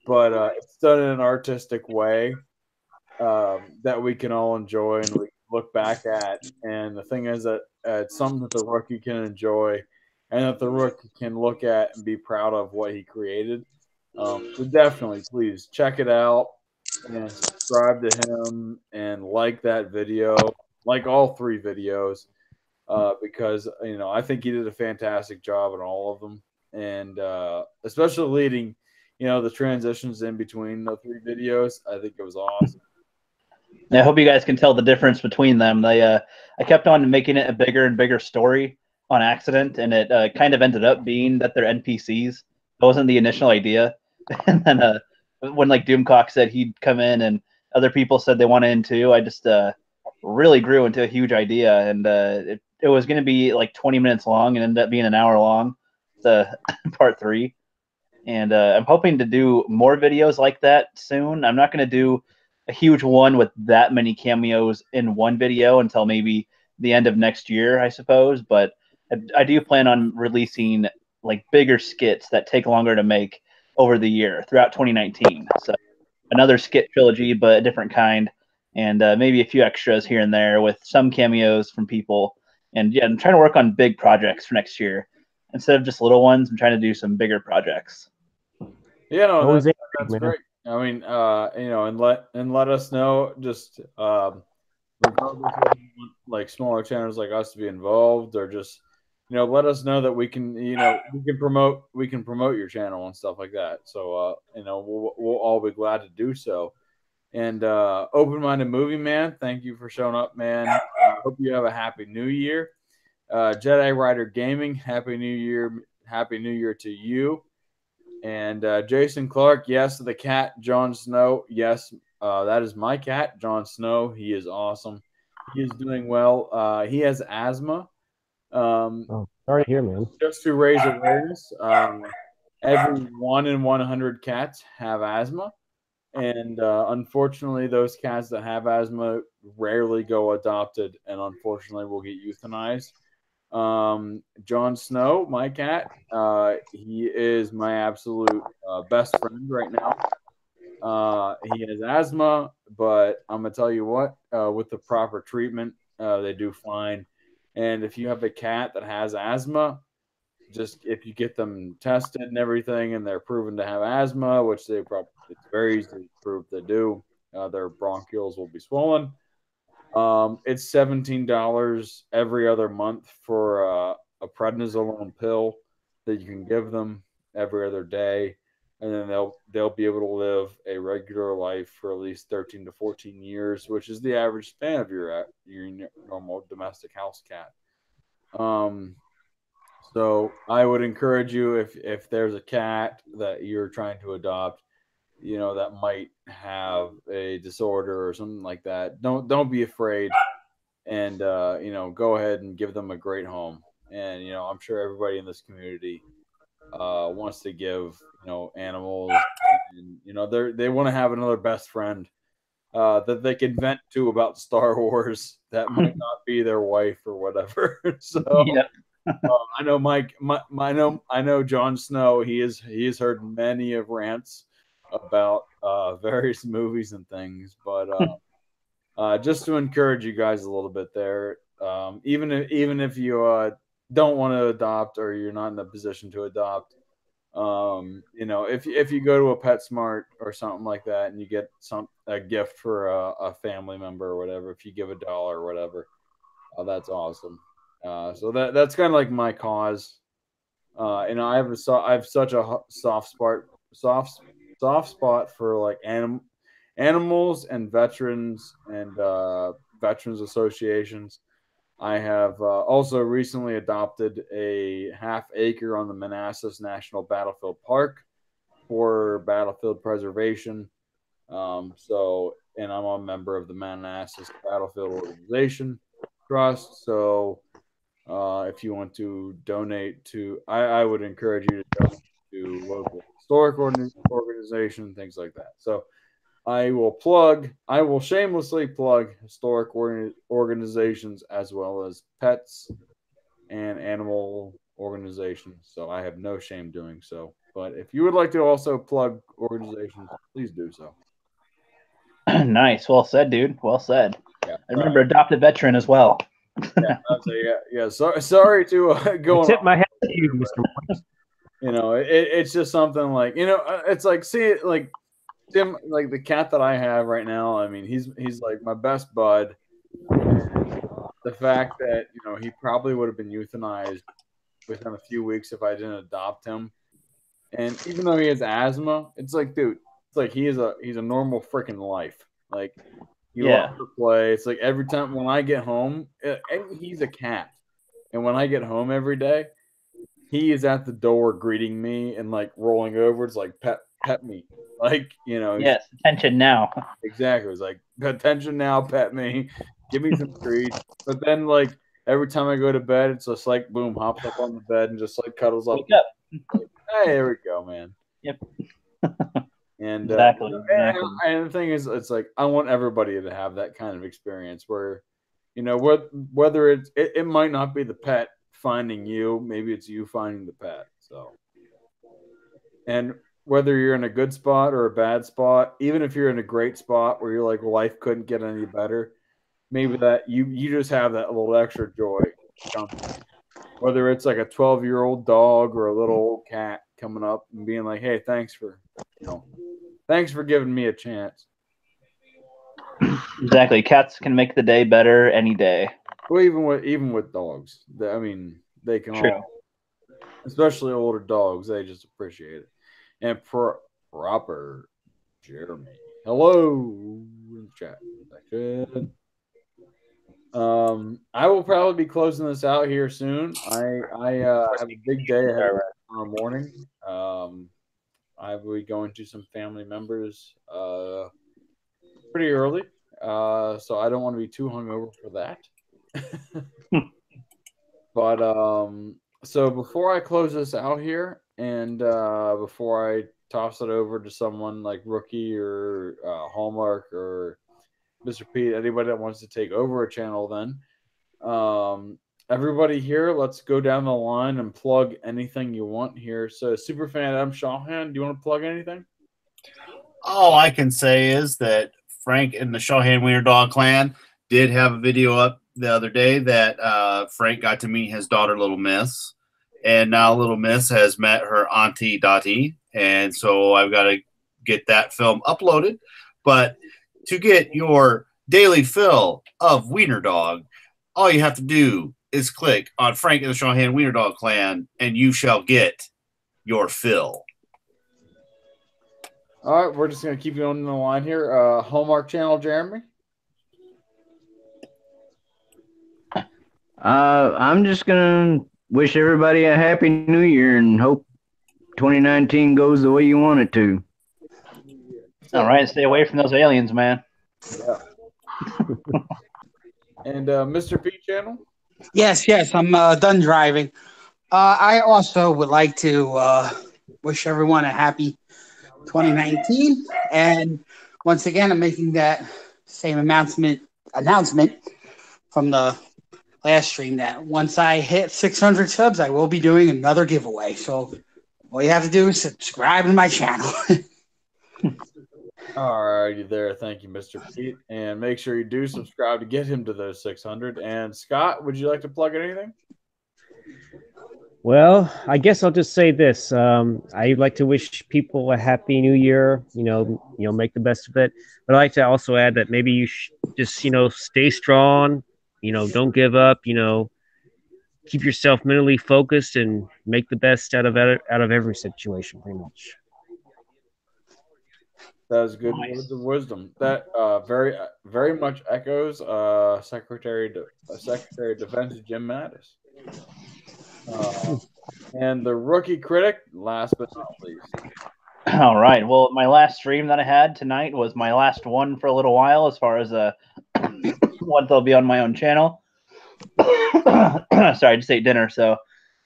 But it's done in an artistic way that we can all enjoy and we look back at. And the thing is that it's something that the Rookie can enjoy and that the Rookie can look at and be proud of what he created. So definitely, please check it out and subscribe to him and like that video, like all 3 videos, because I think he did a fantastic job in all of them, and especially leading the transitions in between the 3 videos. I think it was awesome. I hope you guys can tell the difference between them. I kept on making it a bigger and bigger story on accident, and it kind of ended up being that they're NPCs. That wasn't the initial idea. And then when like Doomcock said he'd come in, and other people said they wanted in too, I just really grew into a huge idea, and it was going to be like 20 minutes long, and ended up being an hour long. The part 3, and I'm hoping to do more videos like that soon. I'm not going to do a huge one with that many cameos in one video until maybe the end of next year, I suppose. But I do plan on releasing like bigger skits that take longer to make over the year throughout 2019. So another skit trilogy, but a different kind, and maybe a few extras here and there with some cameos from people. And yeah, I'm trying to work on big projects for next year instead of just little ones. I'm trying to do some bigger projects. Yeah, no, Always that's man. great. I mean, you know, and let us know just regardless if you want, like smaller channels like us to be involved, or just let us know that we can we can promote your channel and stuff like that. So we'll all be glad to do so. And Open Minded Movie Man, thank you for showing up, man. Hope you have a happy New Year. Jedi Rider Gaming, happy New Year to you. And Jason Clark, yes, the cat, Jon Snow. Yes, that is my cat, Jon Snow. He is awesome. He is doing well. He has asthma. Oh, sorry to hear, man. Just to raise awareness, every 1 in 100 cats have asthma. And unfortunately, those cats that have asthma rarely go adopted, and unfortunately will get euthanized. Jon Snow, my cat, he is my absolute best friend right now. He has asthma, but I'm gonna tell you what, with the proper treatment, they do fine. And if you have a cat that has asthma, just if you get them tested and everything, and they're proven to have asthma, which it's very easy to prove they do, their bronchioles will be swollen. It's $17 every other month for a prednisolone pill that you can give them every other day, and then they'll be able to live a regular life for at least 13 to 14 years, which is the average span of your normal domestic house cat. So I would encourage you, if there's a cat that you're trying to adopt, that might have a disorder or something like that, don't be afraid, and go ahead and give them a great home. And I'm sure everybody in this community wants to give animals, and they want to have another best friend that they can vent to about Star Wars that might not be their wife or whatever. So Yeah. I know I know Jon Snow. He has heard many of rants about various movies and things, but just to encourage you guys a little bit there, even if you don't want to adopt, or you're not in the position to adopt, if you go to a PetSmart or something like that, and you get a gift for a family member or whatever, if you give $1 or whatever, that's awesome. So that's kind of like my cause. I have such a soft spot for like animals and veterans and veterans associations. I have also recently adopted a half acre on the Manassas National Battlefield Park for battlefield preservation. And I'm a member of the Manassas Battlefield Organization Trust. So if you want to donate to, I would encourage you to donate to local historic organization, things like that. So I will shamelessly plug historic organizations as well as pets and animal organizations. So I have no shame doing so. But if you would like to also plug organizations, please do so. Nice. Well said, dude. Well said. Yeah, I remember adopted veteran as well. Yeah. Sorry to go. Tip my hat to you, Mr. Morris. It's just something like it's like, see, like Tim, like the cat that I have right now. I mean, he's like my best bud. The fact that he probably would have been euthanized within a few weeks if I didn't adopt him. And even though he has asthma, it's like, dude, it's like he's a normal freaking life. Like He Yeah. loves to play. It's like every time when I get home, and he's a cat, and when I get home every day, he is at the door greeting me and like rolling over. It's like pet me, like Yes, attention now. exactly. It's like attention now, pet me, give me some treats. But then like every time I go to bed, it's just like boom, hops up on the bed and just like cuddles up. Wake up. Hey, there we go, man. Yep. And Exactly. and the thing is, it's like I want everybody to have that kind of experience where, whether it might not be the pet finding you, maybe it's you finding the pet. So, and whether you're in a good spot or a bad spot, even if you're in a great spot where you're like life couldn't get any better, maybe that you just have that little extra joy. Whether it's like a 12-year-old dog or a little old cat coming up and being like, "Hey, thanks for giving me a chance." Exactly. Cats can make the day better any day. Well, even with dogs, they can True. all, especially older dogs, they just appreciate it. And proper Jeremy, hello in the chat section. I will probably be closing this out here soon. I have a big day ahead tomorrow morning. I will be going to some family members pretty early, so I don't want to be too hungover for that. But so before I close this out here, and before I toss it over to someone like Rookie or Hallmark or Mr. Pete, anybody that wants to take over a channel, then everybody here, let's go down the line and plug anything you want here. So, Superfan Adam Shawhan, do you want to plug anything? All I can say is that Frank and the Shawhan Wiener Dog Clan did have a video up the other day that Frank got to meet his daughter, Little Miss. And now Little Miss has met her auntie, Dottie. And so I've got to get that film uploaded. But to get your daily fill of Wiener Dog, all you have to do is click on Frank and the Shawhan Wiener Dog Clan, and you shall get your fill. All right, we're just going to keep going in the line here. Hallmark Channel, Jeremy? I'm just going to wish everybody a happy new year and hope 2019 goes the way you want it to. All right, stay away from those aliens, man. Yeah. And Mr. P Channel? Yes, I'm done driving. I also would like to wish everyone a happy 2019. And once again, I'm making that same announcement from the last stream that once I hit 600 subs, I will be doing another giveaway. So all you have to do is subscribe to my channel. All righty there. Thank you, Mr. Pete. And make sure you do subscribe to get him to those 600. And Scott, would you like to plug anything? Well, I guess I'll just say this. I'd like to wish people a happy new year, make the best of it. But I'd like to also add that maybe you just, stay strong, don't give up, keep yourself mentally focused and make the best out of every situation, pretty much. That is good words of wisdom. That very, very much echoes Secretary of Defense Jim Mattis. And the Rookie Critic, last but not least. All right. Well, my last stream that I had tonight was my last one for a little while, as far as what they'll be on my own channel. Sorry, I just ate dinner, so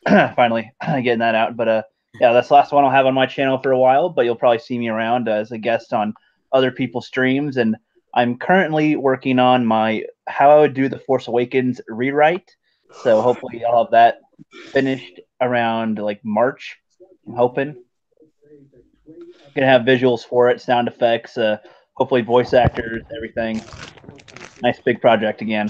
finally getting that out. But yeah, that's the last one I'll have on my channel for a while, but you'll probably see me around as a guest on other people's streams. And I'm currently working on my How I Would Do the Force Awakens rewrite. So hopefully I'll have that finished around like March, I'm hoping. Gonna have visuals for it, sound effects, hopefully voice actors, everything. Nice big project again.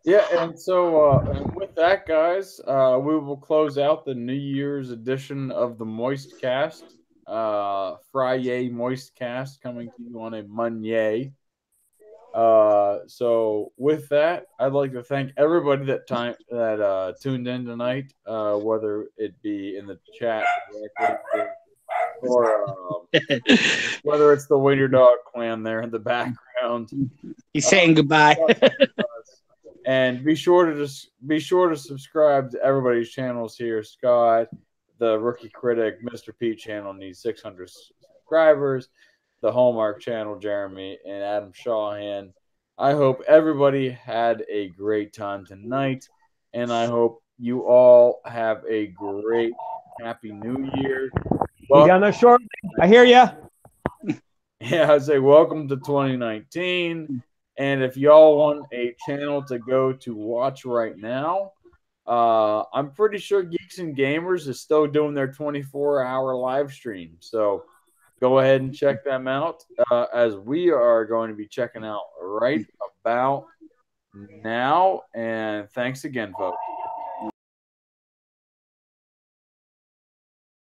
Yeah, and so with that, guys, we will close out the New Year's edition of the Moist Cast. Friday Moist Cast coming to you on a Monday. So with that, I'd like to thank everybody that tuned in tonight, whether it be in the chat or whether it's the Wiener Dog Clan there in the background. around. He's saying goodbye. And be sure to subscribe to everybody's channels here. Scott, the Rookie Critic, Mr. P channel needs 600 subscribers. The Hallmark channel, Jeremy and Adam Shawhan. I hope everybody had a great time tonight, and I hope you all have a great, happy New Year. Be down there shortly. I hear ya. Yeah, I say welcome to 2019. And if y'all want a channel to go to watch right now, I'm pretty sure Geeks and Gamers is still doing their 24-hour live stream. So go ahead and check them out, as we are going to be checking out right about now. And thanks again, folks.